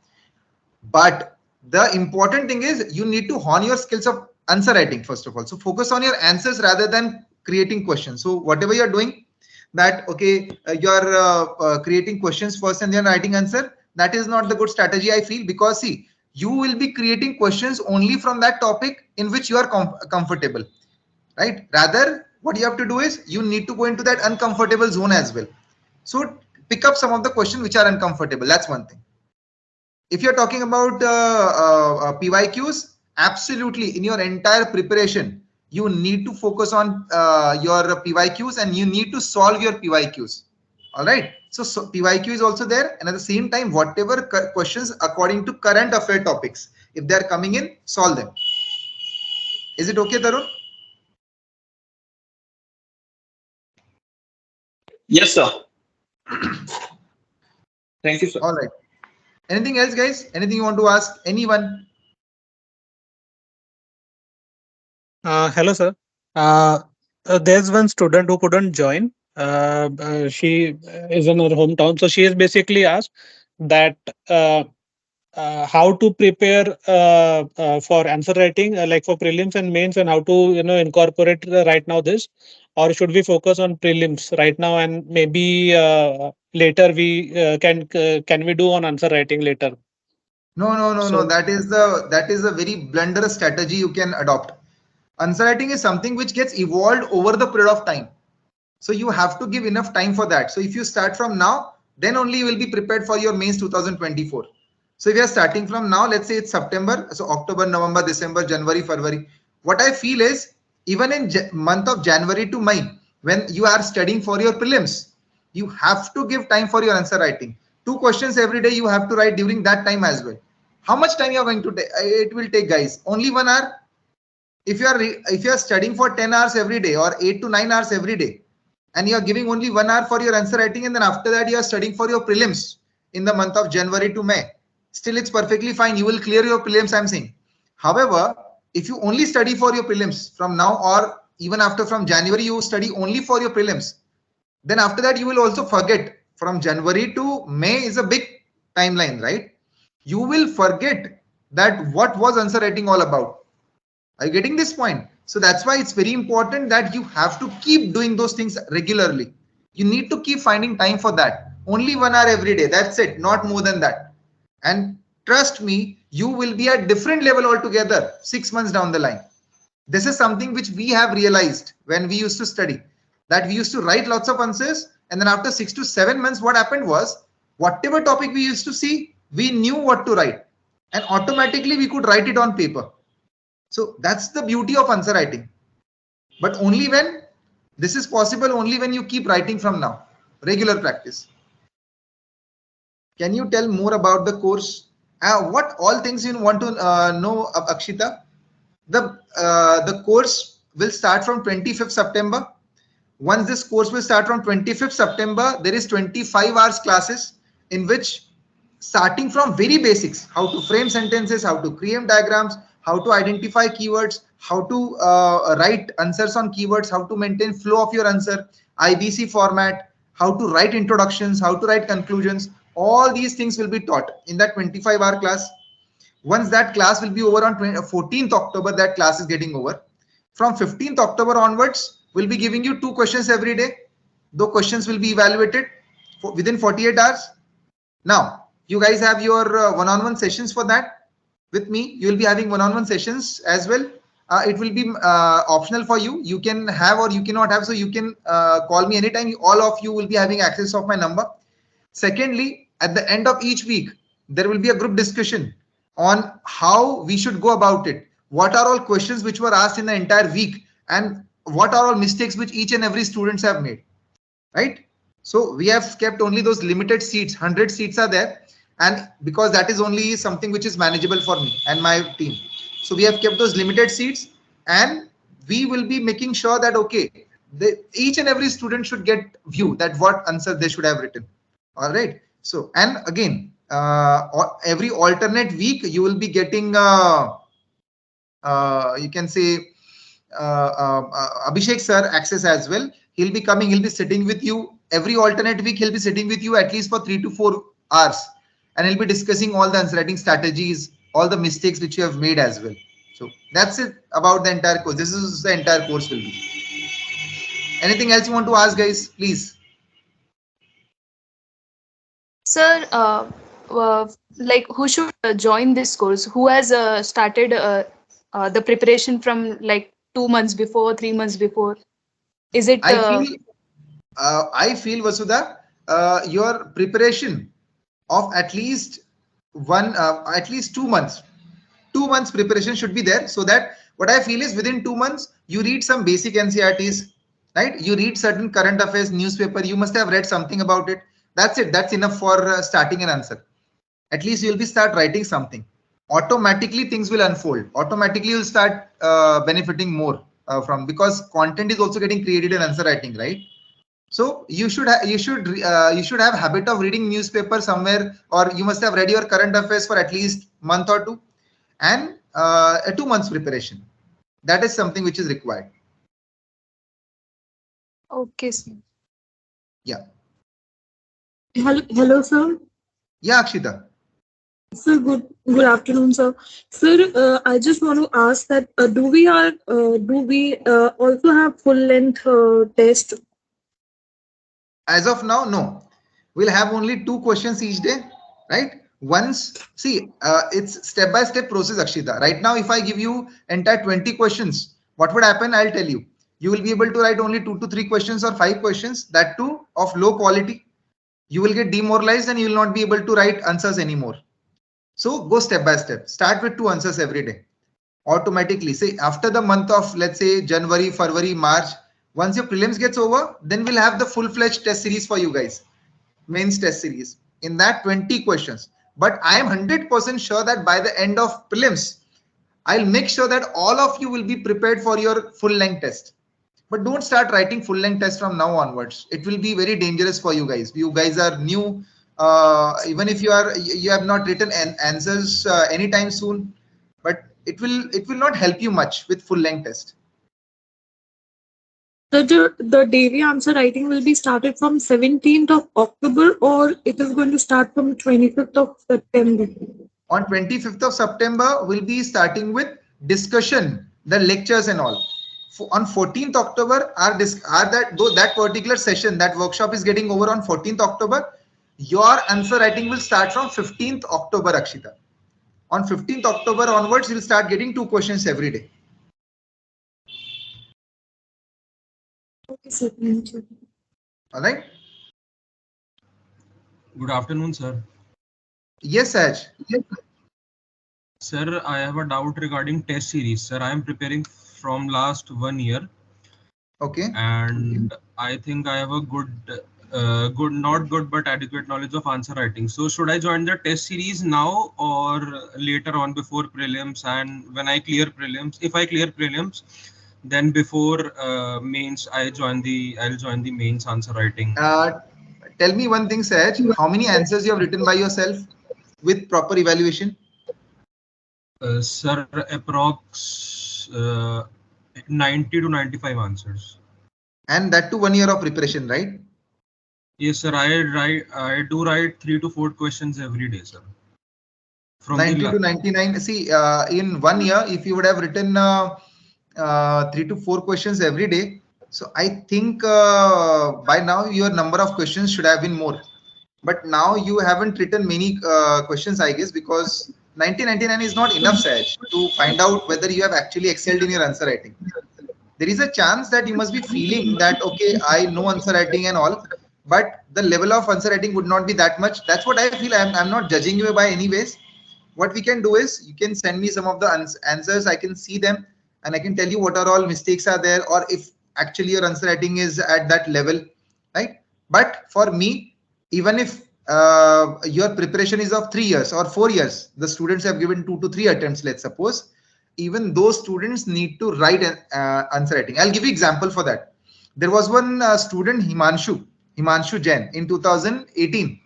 But the important thing is you need to hone your skills of answer writing first of all. So focus on your answers rather than creating questions. So whatever you're doing, that okay, you're creating questions first and then writing answer, that is not the good strategy, I feel, because see, you will be creating questions only from that topic in which you are comfortable, right? Rather, what you have to do is you need to go into that uncomfortable zone as well. So pick up some of the questions which are uncomfortable. That's one thing. If you're talking about PYQs, absolutely, in your entire preparation, you need to focus on your PYQs and you need to solve your PYQs. All right. So PYQ is also there, and at the same time, whatever questions according to current affair topics, if they are coming in, solve them. Is it okay, Tarun? Yes, sir. Thank you, sir. All right. Anything else, guys? Anything you want to ask? Anyone? Hello, sir. There's one student who couldn't join. She is in her hometown, so she has basically asked that how to prepare for answer writing, like for prelims and mains, and how to incorporate right now this, or should we focus on prelims right now and maybe later we can we do on answer writing later? No. That is a very blunderous strategy you can adopt. Answer writing is something which gets evolved over the period of time. So you have to give enough time for that. So if you start from now, then only you will be prepared for your mains 2024. So if you are starting from now, let's say it's September, so October, November, December, January, February. What I feel is even in month of January to May, when you are studying for your prelims, you have to give time for your answer writing. 2 questions every day you have to write during that time as well. How much time you are going to take? It will take, guys, only 1 hour. If you are studying for 10 hours every day or 8 to 9 hours every day, and you are giving only 1 hour for your answer writing, and then after that you are studying for your prelims in the month of January to May, still it's perfectly fine. You will clear your prelims, I'm saying. However, if you only study for your prelims from now, or even after from January you study only for your prelims, then after that you will also forget. From January to May is a big timeline, right? You will forget that what was answer writing all about. Are you getting this point? So that's why it's very important that you have to keep doing those things regularly. You need to keep finding time for that. Only 1 hour every day. That's it. Not more than that. And trust me, you will be at different level altogether 6 months down the line. This is something which we have realized when we used to study, that we used to write lots of answers, and then after 6 to 7 months, what happened was, whatever topic we used to see, we knew what to write, and automatically we could write it on paper. So that's the beauty of answer writing. But only when this is possible, only when you keep writing from now, regular practice. Can you tell more about the course? What all things you want to know, Akshita? The course will start from 25th September. Once this course will start from 25th September, there is 25 hours classes in which, starting from very basics, how to frame sentences, how to create diagrams, how to identify keywords, how to write answers on keywords, how to maintain flow of your answer, IBC format, how to write introductions, how to write conclusions. All these things will be taught in that 25-hour class. Once that class will be over on 14th October, that class is getting over. From 15th October onwards, we'll be giving you 2 questions every day. Those questions will be evaluated within 48 hours. Now, you guys have your one-on-one sessions for that with me. You will be having one-on-one sessions as well. It will be optional for you. You can have or you cannot have. So you can call me anytime. All of you will be having access of my number. Secondly, at the end of each week, there will be a group discussion on how we should go about it. What are all questions which were asked in the entire week, and what are all mistakes which each and every students have made, right? So we have kept only those limited seats, 100 seats are there, and because that is only something which is manageable for me and my team. So we have kept those limited seats, and we will be making sure that, okay, each and every student should get view that what answer they should have written. All right. So, and again, every alternate week you will be getting you can say Abhishek sir access as well. He'll be coming, he'll be sitting with you every alternate week. He'll be sitting with you at least for 3 to 4 hours, and he'll be discussing all the answer writing strategies, all the mistakes which you have made as well. So that's it about the entire course. This is the entire course will be. Anything else you want to ask, guys? Please. Sir, like who should join this course? Who has started the preparation from like 2 months before, 3 months before? Is it? I feel Vasudha, your preparation of at least 2 months. 2 months preparation should be there, so that what I feel is within 2 months You read some basic NCERTs, right? You read certain current affairs newspaper. You must have read something about it. That's it. That's enough for starting an answer. At least you'll be start writing something. Automatically things will unfold. Automatically you'll start benefiting more from, because content is also getting created in answer writing, right? So you should have habit of reading newspaper somewhere, or you must have read your current affairs for at least month or two, and a 2 months preparation. That is something which is required. Okay, sir. Yeah. Hello, sir. Yeah, Akshita. Sir, good afternoon, sir. Sir, I just want to ask that do we also have full length test? As of now, no. We'll have only 2 questions each day, right? Once, see, it's step-by-step process, Akshita. Right now, if I give you entire 20 questions, what would happen? I'll tell you. You will be able to write only 2 to 3 questions or 5 questions, that too of low quality. You will get demoralized and you will not be able to write answers anymore. So go step by step. Start with 2 answers every day. Automatically, say after the month of, let's say, January, February, March, once your prelims gets over, then we'll have the full-fledged test series for you guys, mains test series. In that, 20 questions. But I am 100% sure that by the end of prelims, I'll make sure that all of you will be prepared for your full-length test. But don't start writing full-length test from now onwards. It will be very dangerous for you guys. You guys are new. Even if you have not written answers anytime soon, but it will not help you much with full-length test. The daily answer writing will be started from 17th of October, or it is going to start from 25th of September? On 25th of September, we'll be starting with discussion, the lectures and all. On 14th October, that particular session, that workshop is getting over on 14th October. Your answer writing will start from 15th October, Akshita. On 15th October onwards, you'll start getting 2 questions every day. Okay, sir. Thank you. All right. Good afternoon, sir. Yes, Saj. Sir, I have a doubt regarding test series. Sir, I am preparing from last 1 year. Okay. And I think I have a not good, but adequate knowledge of answer writing. So should I join the test series now or later on before prelims? And when I clear prelims, if I clear prelims, then before mains, I'll join the mains answer writing. Tell me one thing, Saj. How many answers you have written by yourself with proper evaluation? Sir, approx 90 to 95 answers. And that too 1 year of preparation, right? Yes, sir. I do write 3 to 4 questions every day, sir. From 90 to 99. See, in 1 year, if you would have written 3 to 4 questions every day, so I think by now your number of questions should have been more. But now you haven't written many questions, I guess, because 99 is not enough, Saj, to find out whether you have actually excelled in your answer writing. There is a chance that you must be feeling that, okay, I know answer writing and all, but the level of answer writing would not be that much. That's what I feel. I'm not judging you by any ways. What we can do is you can send me some of the answers. I can see them and I can tell you what are all mistakes are there, or if actually your answer writing is at that level, right? But for me, even if your preparation is of 3 years or 4 years, the students have given 2 to 3 attempts, let's suppose, even those students need to write an answer writing. I'll give you example for that. There was one student, Himanshu Jain, in 2018.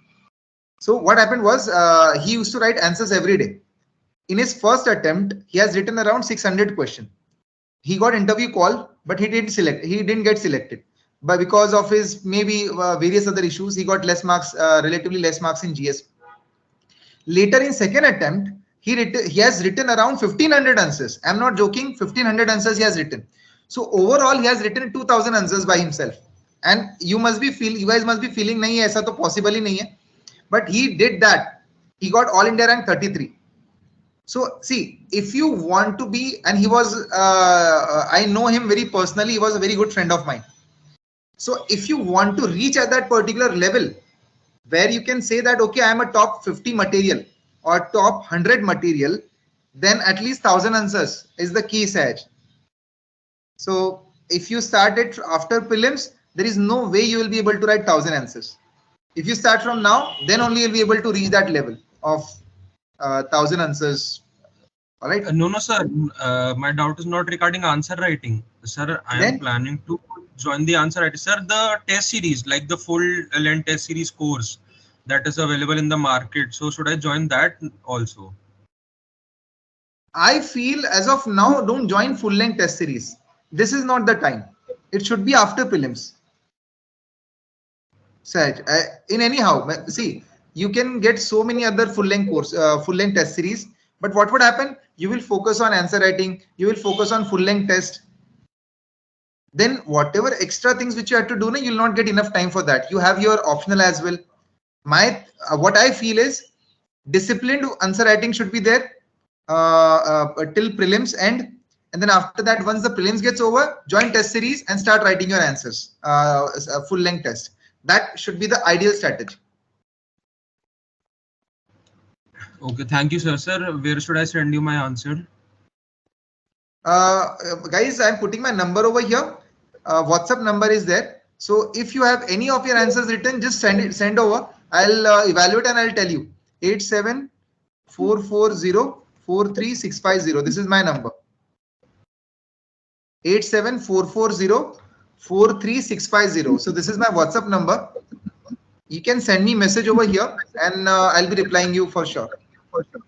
So what happened was he used to write answers every day. In his first attempt, he has written around 600 questions. He got interview call, but he didn't get selected. But because of his maybe various other issues, he got less marks, relatively less marks in GS. Later in second attempt, he has written around 1500 answers. I'm not joking, 1500 answers he has written. So overall, he has written 2000 answers by himself. And you guys must be feeling, nahi aisa to possible hi nahi hai. But he did that. He got all India rank 33. So see, if you want to be, and he was, I know him very personally, he was a very good friend of mine. So if you want to reach at that particular level, where you can say that, okay, I am a top 50 material or top 100 material, then at least 1000 answers is the key, Saj. So if you start it after prelims, there is no way you will be able to write 1,000 answers. If you start from now, then only you'll be able to reach that level of 1,000 answers. All right. No, no, sir. My doubt is not regarding answer writing. Sir, I am Then planning to join the answer writing. Sir, the test series, like the full length test series course that is available in the market. So should I join that also? I feel as of now, don't join full length test series. This is not the time. It should be after prelims. Saj, in anyhow, see, you can get so many other full length course, full length test series. But what would happen? You will focus on answer writing. You will focus on full length test. Then whatever extra things which you have to do, you'll not get enough time for that. You have your optional as well. What I feel is disciplined answer writing should be there till prelims end, and then after that, once the prelims gets over, join test series and start writing your answers, full length test. That should be the ideal strategy. Okay, thank you, sir. Sir, where should I send you my answer? Guys, I'm putting my number over here. WhatsApp number is there. So if you have any of your answers written, just send over. I'll evaluate and I'll tell you. 8744043650. This is my number. 8744043650. So this is my WhatsApp number. You can send me message over here and I'll be replying you for sure. Okay,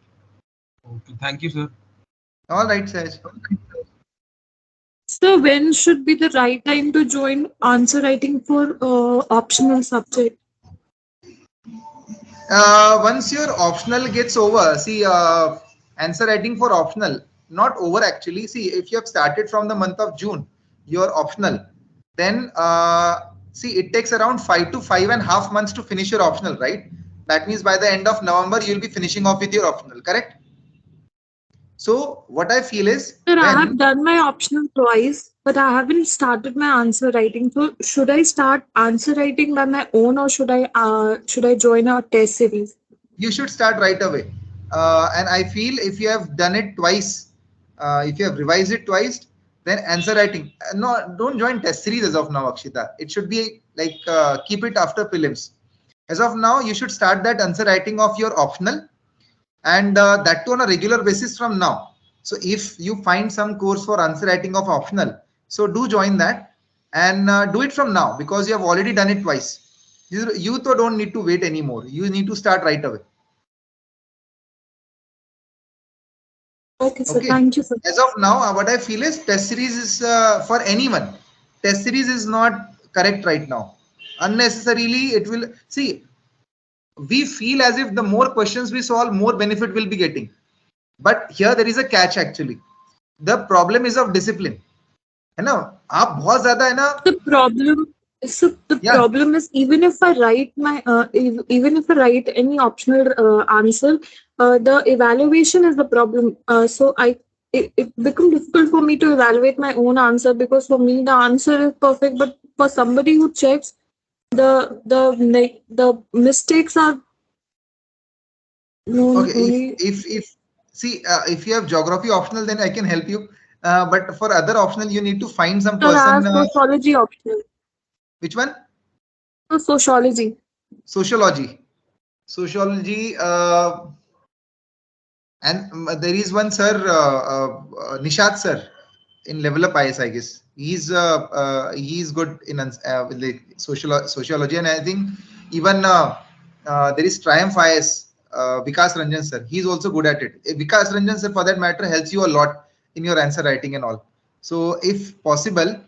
thank you, sir. All right, Saj. So when should be the right time to join answer writing for optional subject? Once your optional gets over, see, answer writing for optional, not over actually. See, if you have started from the month of June, your optional, then see, it takes around 5 to 5.5 months to finish your optional, right? That means by the end of November, you'll be finishing off with your optional, correct? So what I feel is, Sir, I have done my optional twice, but I haven't started my answer writing. So should I start answer writing by my own, or should I join a test series? You should start right away. And I feel if you have done it twice, if you have revised it twice, then answer writing. No, don't join test series as of now, Akshita. It should be like keep it after prelims. As of now, you should start that answer writing of your optional, and that too on a regular basis from now. So if you find some course for answer writing of optional, so do join that and do it from now, because you have already done it twice. You don't need to wait anymore. You need to start right away. Okay, sir. Thank you, sir. As of now, what I feel is test series is for anyone. Test series is not correct right now. Unnecessarily, it will see. We feel as if the more questions we solve, more benefit we'll be getting. But here there is a catch actually. The problem is of discipline. है ना? आप बहुत ज़्यादा है ना? The problem is, even if I write even if I write any optional answer, the evaluation is the problem. So it becomes difficult for me to evaluate my own answer, because for me the answer is perfect, but for somebody who checks, the mistakes are known. Okay, if see, if you have geography optional, then I can help you. But for other optional, you need to find some person. Sociology optional. Which one? Sociology. Sociology. And there is one sir, Nishad sir, in Level Up IS, I guess. He's good in the sociology, and I think even there is Triumph IS. Vikas Ranjan sir, he's also good at it. Vikas Ranjan sir, for that matter, helps you a lot in your answer writing and all. So if possible,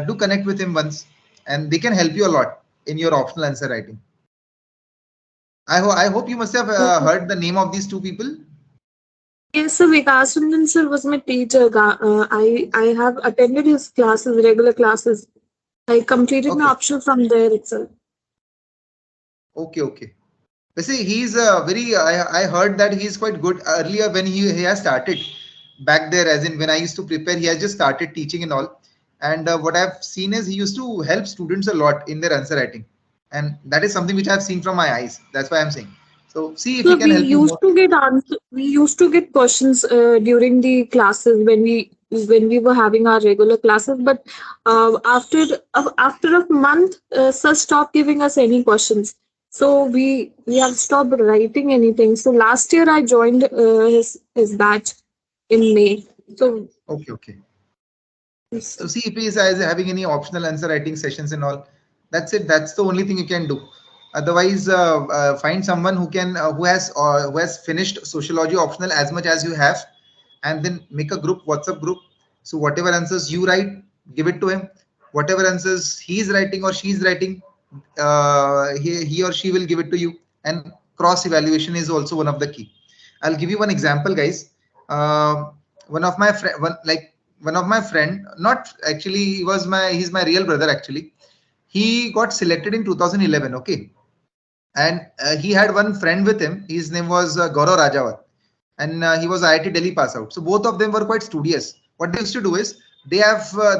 do connect with him once, and they can help you a lot in your optional answer writing. I hope you must have heard the name of these two people. Yes, sir. Vikas Ranjan sir was my teacher. I have attended his classes, regular classes. I completed my optional from there itself. Okay. See, he's very. I heard that he's quite good. Earlier, when he has started back there, as in when I used to prepare, he has just started teaching and all. And what I've seen is he used to help students a lot in their answer writing, and that is something which I've seen from my eyes. That's why I'm saying. So see if he can help you more. We used to get questions during the classes when we when we were having our regular classes. But after a month, sir stopped giving us any questions. So we have stopped writing anything. So last year I joined his batch in May. So Okay. So see if he is having any optional answer writing sessions and all. That's it. That's the only thing you can do. Otherwise, find someone who has finished sociology optional as much as you have, and then make a group, WhatsApp group. So whatever answers you write, give it to him. Whatever answers he's writing or she's writing, he or she will give it to you. And cross evaluation is also one of the key. I'll give you one example, guys. Uh, one of my friend, one of my friend, not actually, he's my real brother actually. He got selected in 2011. Okay, and he had one friend with him. His name was Gaurav Rajawat, and he was IIT Delhi pass out. So both of them were quite studious. What they used to do is they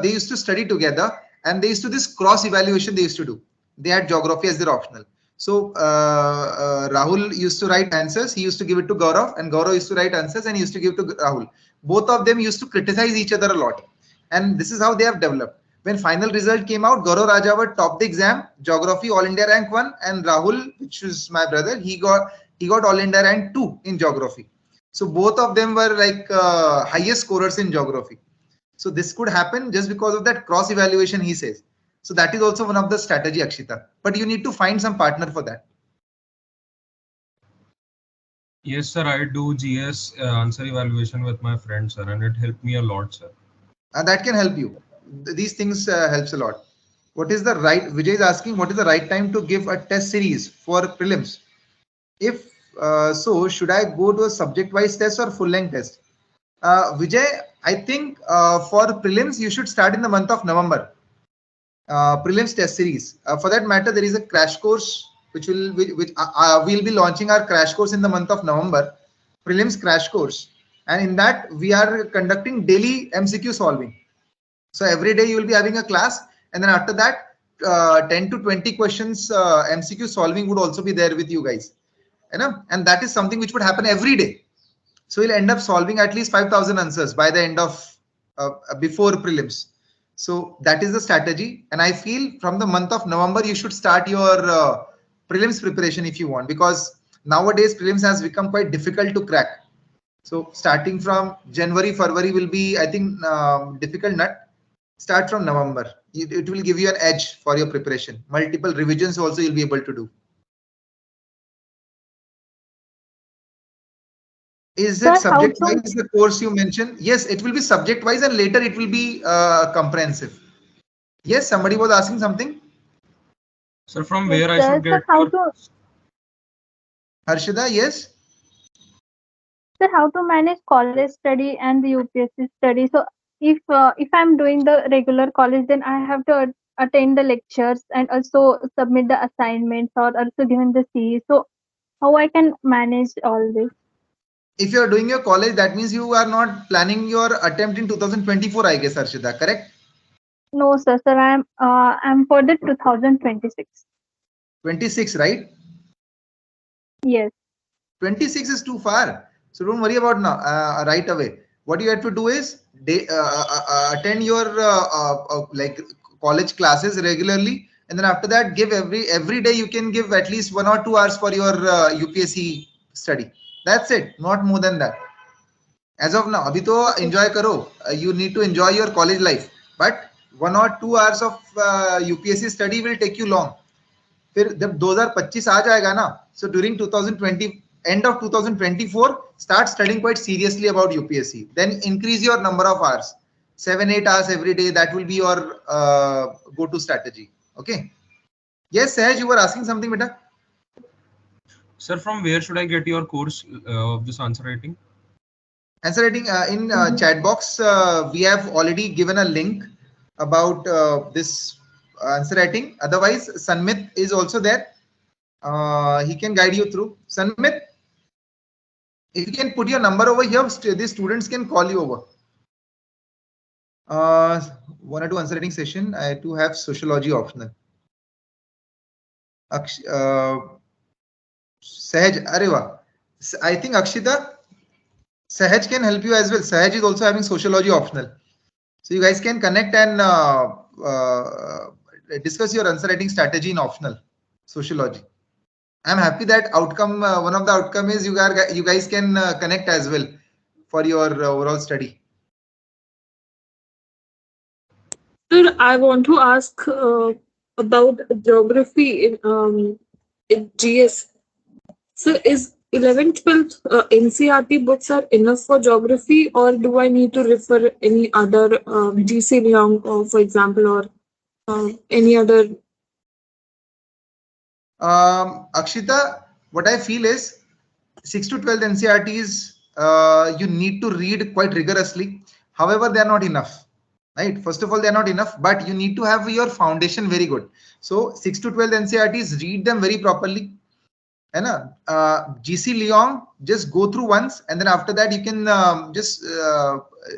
used to study together, and they used to this cross evaluation they used to do. They had geography as their optional. So Rahul used to write answers. He used to give it to Gaurav, and Gaurav used to write answers, and he used to give to Rahul. Both of them used to criticize each other a lot, and this is how they have developed. When final result came out, Gaurav Rajawat topped the exam, geography all India rank 1, and Rahul, which is my brother, he got all India rank 2 in geography. So both of them were like highest scorers in geography. So this could happen just because of that cross evaluation, he says. So that is also one of the strategy, Akshita. But you need to find some partner for that. Yes, sir. I do GS answer evaluation with my friends, sir, and it helped me a lot, sir. And that can help you. These things helps a lot. What is the right? Vijay is asking, what is the right time to give a test series for prelims? If so, should I go to a subject-wise test or full-length test? Vijay, I think for prelims you should start in the month of November. Prelims test series. For that matter, there is a crash course which we'll be launching our crash course in the month of November. Prelims crash course, and in that we are conducting daily MCQ solving. So every day you will be having a class, and then after that, 10 to 20 questions MCQ solving would also be there with you guys. You know, and that is something which would happen every day. So you'll end up solving at least 5,000 answers by the end of before prelims. So that is the strategy, and I feel from the month of November you should start your prelims preparation if you want, because nowadays prelims has become quite difficult to crack. So starting from January, February will be, I think, difficult nut. Start from November. It will give you an edge for your preparation. Multiple revisions also you'll be able to do. Is it subject wise, the course you mentioned? Yes, it will be subject wise, and later it will be comprehensive. Yes, somebody was asking something. Sir, from where I should get Harshida, yes. Sir, how to manage college study and the UPSC study? So if I'm doing the regular college, then I have to attend the lectures and also submit the assignments or also given the CE. So how I can manage all this? If you are doing your college, that means you are not planning your attempt in 2024, I guess, Harshida, correct? No, sir. I'm for the 2026. 26, right? Yes. 26 is too far, so don't worry about now. Right away, what you have to do is attend your like college classes regularly, and then after that give every day you can give at least 1 or 2 hours for your UPSC study. That's it, not more than that. As of now, abhi to enjoy karo. You need to enjoy your college life, but 1 or 2 hours of UPSC study will take you long. फिर जब 2025 आ जाएगा ना, so during 2020 end of 2024 start studying quite seriously about UPSC, then increase your number of hours, 7-8 hours every day. That will be your go to strategy. Okay. Yes, Sahaj, you were asking something, beta. Sir, from where should I get your course of this answer writing? Answer writing in chat box. We have already given a link about this answer writing. Otherwise, Sanmit is also there. He can guide you through. Sanmit, if you can put your number over here, the students can call you over. Want to do answer writing session? I do have sociology optional. Sahaj, Areva. I think Akshita, Sahaj can help you as well. Sahaj is also having sociology optional. So you guys can connect and discuss your answer writing strategy in optional sociology. I'm happy that outcome, one of the outcome is you guys can connect as well for your overall study. Sir, I want to ask about geography in GS. So, is 11th, 12th NCRT books are enough for geography, or do I need to refer any other GC Leong, for example, or any other? Akshita, what I feel is 6 to 12 NCRTs you need to read quite rigorously. However, they are not enough. Right? First of all, they are not enough, but you need to have your foundation very good. So 6 to 12 NCRTs, read them very properly. है ना? GC Leong, just go through once, and then after that you can just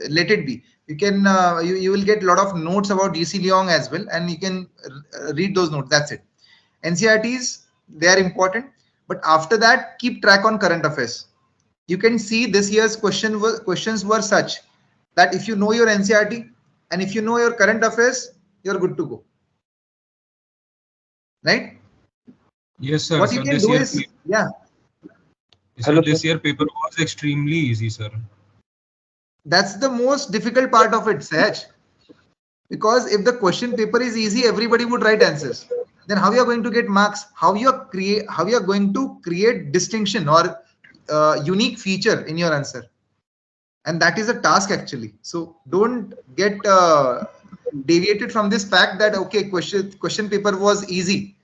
let it be. You can you will get a lot of notes about GC Leong as well, and you can read those notes. That's it. NCRTs, they are important, but after that keep track on current affairs. You can see this year's questions were such that if you know your NCRT and if you know your current affairs, you're good to go. Right? Yes, sir. What So you can this do year, is, yeah. so Hello, this sir. year paper was extremely easy, sir. That's the most difficult part of it, Sahaj. Because if the question paper is easy, everybody would write answers. Then how you are going to get marks? How you are going to create distinction or unique feature in your answer? And that is a task actually. So don't get deviated from this fact that okay, question paper was easy,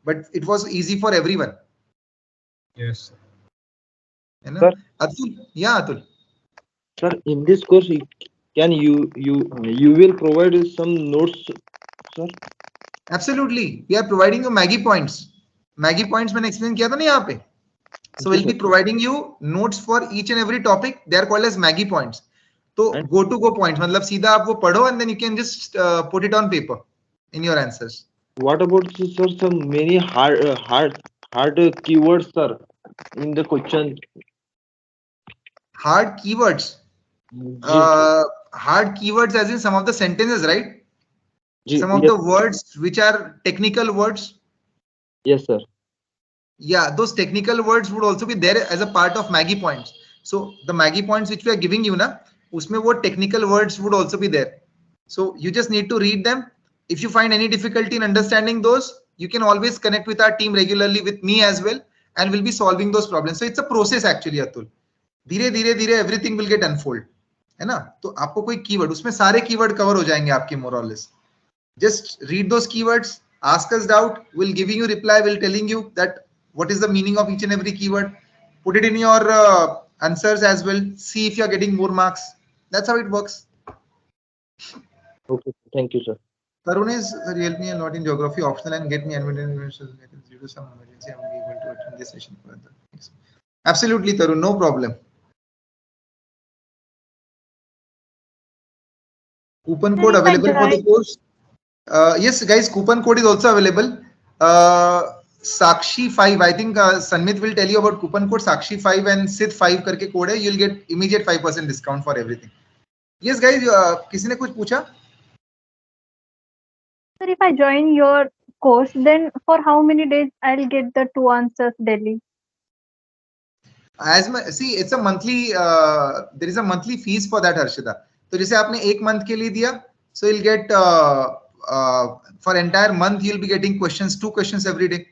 but it was easy for everyone. Yes. You know? Sir, Atul, yeah, Atul. sir, in this course, can you will provide some notes, sir? Absolutely, we are providing you Maggie points. Maggie points मैंने explain किया था ना यहाँ पे. So we'll be providing you notes for each and every topic. They are called as Maggie points. So And go to go points. मतलब सीधा आप वो पढ़ो and then you can just put it on paper in your answers. what about, sir, some many hard keywords, sir, in the question? Hard keywords. Ji, Hard keywords as in some of the sentences, right? ji, Some of yes, the words which are technical words. yes, sir. Yeah, those technical words would also be there as a part of Maggie points. So the Maggie points which we are giving you, na, usme wo technical words would also be there. So you just need to read them. If you find any difficulty in understanding those, you can always connect with our team regularly, with me as well, and we'll be solving those problems. So it's a process actually, Atul. धीरे धीरे धीरे everything will get unfold, है ना? तो आपको कोई keyword, उसमें सारे कीवर्ड कवर हो जाएंगे आपके मोर और less. Just read those keywords, ask us doubt, we'll giving you reply, we'll telling you that what is the meaning of each and every keyword. Put it in your answers as well. See if you are getting more marks. That's how it works. Okay, thank you, sir. Tarun is help me a lot in geography optional and get me admitted due to some emergency. I won't be able to attend this session further. Absolutely, Tarun, no problem. Coupon code Sir, if I available for the join, course. Yes, guys, coupon code is also available. Sakshi 5, I think Sanmit will tell you about coupon code Sakshi 5 and Sid 5 करके code है. You'll get immediate 5% discount for everything. Yes, guys, किसी ने कुछ पूछा? sir, if I join your course, then for how many days I'll get the 2 answers daily? As see, it's a monthly. There is a monthly fees for that, Harshita. तो जैसे आपने एक month के लिए दिया, so you'll get for entire month you'll be getting questions, 2 questions every day.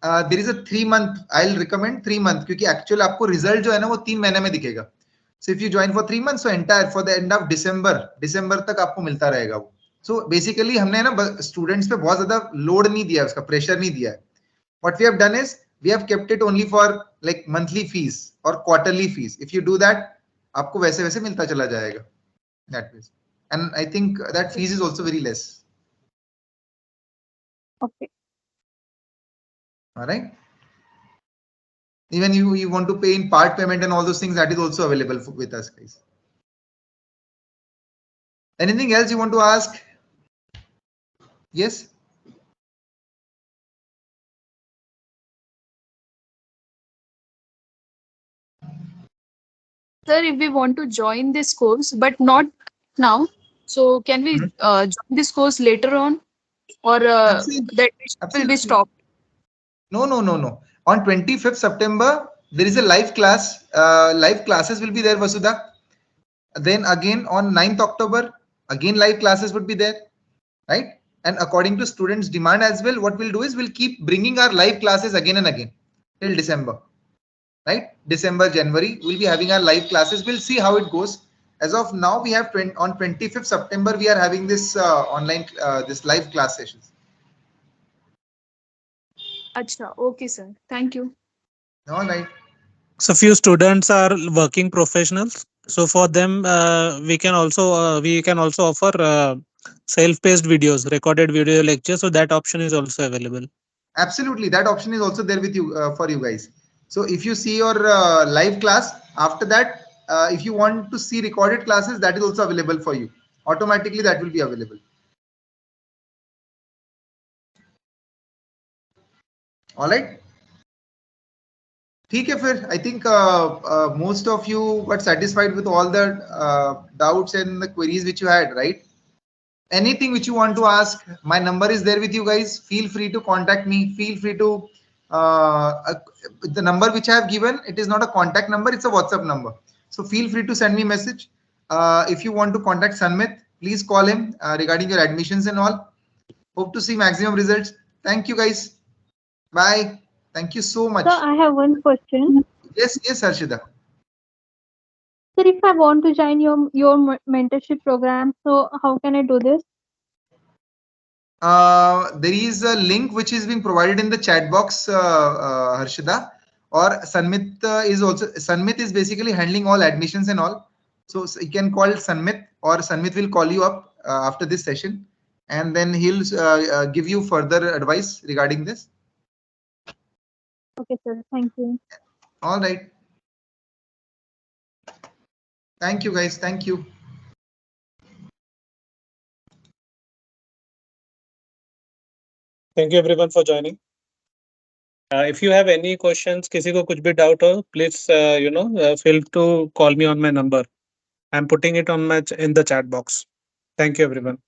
There is a 3 month. I'll recommend 3 month क्योंकि actual आपको result जो है ना वो 3 महीने में दिखेगा. So if you join for 3 months, so entire for the end of December तक आपको मिलता रहेगा वो. So basically हमने ना students पे बहुत ज़्यादा load नहीं दिया है, उसका pressure नहीं दिया है. What we have done is we have kept it only for like monthly fees or quarterly fees. If you do that, आपको वैसे वैसे मिलता चला जाएगा. That way. And I think that fees is also very less. Okay. All right. Even you want to pay in part payment and all those things, that is also available with us, guys. Anything else you want to ask? Yes. Sir, if we want to join this course, but not now, so can we join this course later on, or Absolutely. that will be Absolutely. stopped? No, no, no, no. On 25th September, there is a live class. Live classes will be there, Vasudha. Then again on 9th October, again live classes would be there, right? And according to students' demand as well, what we'll do is we'll keep bringing our live classes again and again till December, right? December, January, we'll be having our live classes. We'll see how it goes. As of now, we have on 25th September, we are having this online, this live class sessions. Acha, okay, sir. Thank you. All right. So few students are working professionals. So for them, we can also offer self-paced videos, recorded video lectures. So that option is also available. Absolutely, that option is also there with you for you guys. So if you see your live class, after that, if you want to see recorded classes, that is also available for you. Automatically, that will be available. All right. ठीक है फिर. I think most of you got satisfied with all the doubts and the queries which you had, right? Anything which you want to ask, my number is there with you guys. Feel free to contact me. Feel free to the number which I have given, it is not a contact number, it's a WhatsApp number. So feel free to send me message. If you want to contact Sanmit, please call him regarding your admissions and all. Hope to see maximum results. Thank you guys. Bye. Thank you so much. So I have one question. Yes, yes, Harshida. Sir, if I want to join your mentorship program, so how can I do this? There is a link which is being provided in the chat box, Harshida. Or Sanmit Sanmit is basically handling all admissions and all. So you can call Sanmit, or Sanmit will call you up after this session, and then he'll give you further advice regarding this. Okay, sir. Thank you. All right. Thank you, guys. Thank you. Thank you everyone for joining. If you have any questions, किसी को कुछ भी doubt हो, please feel to call me on my number. I'm putting it on in the chat box. Thank you everyone.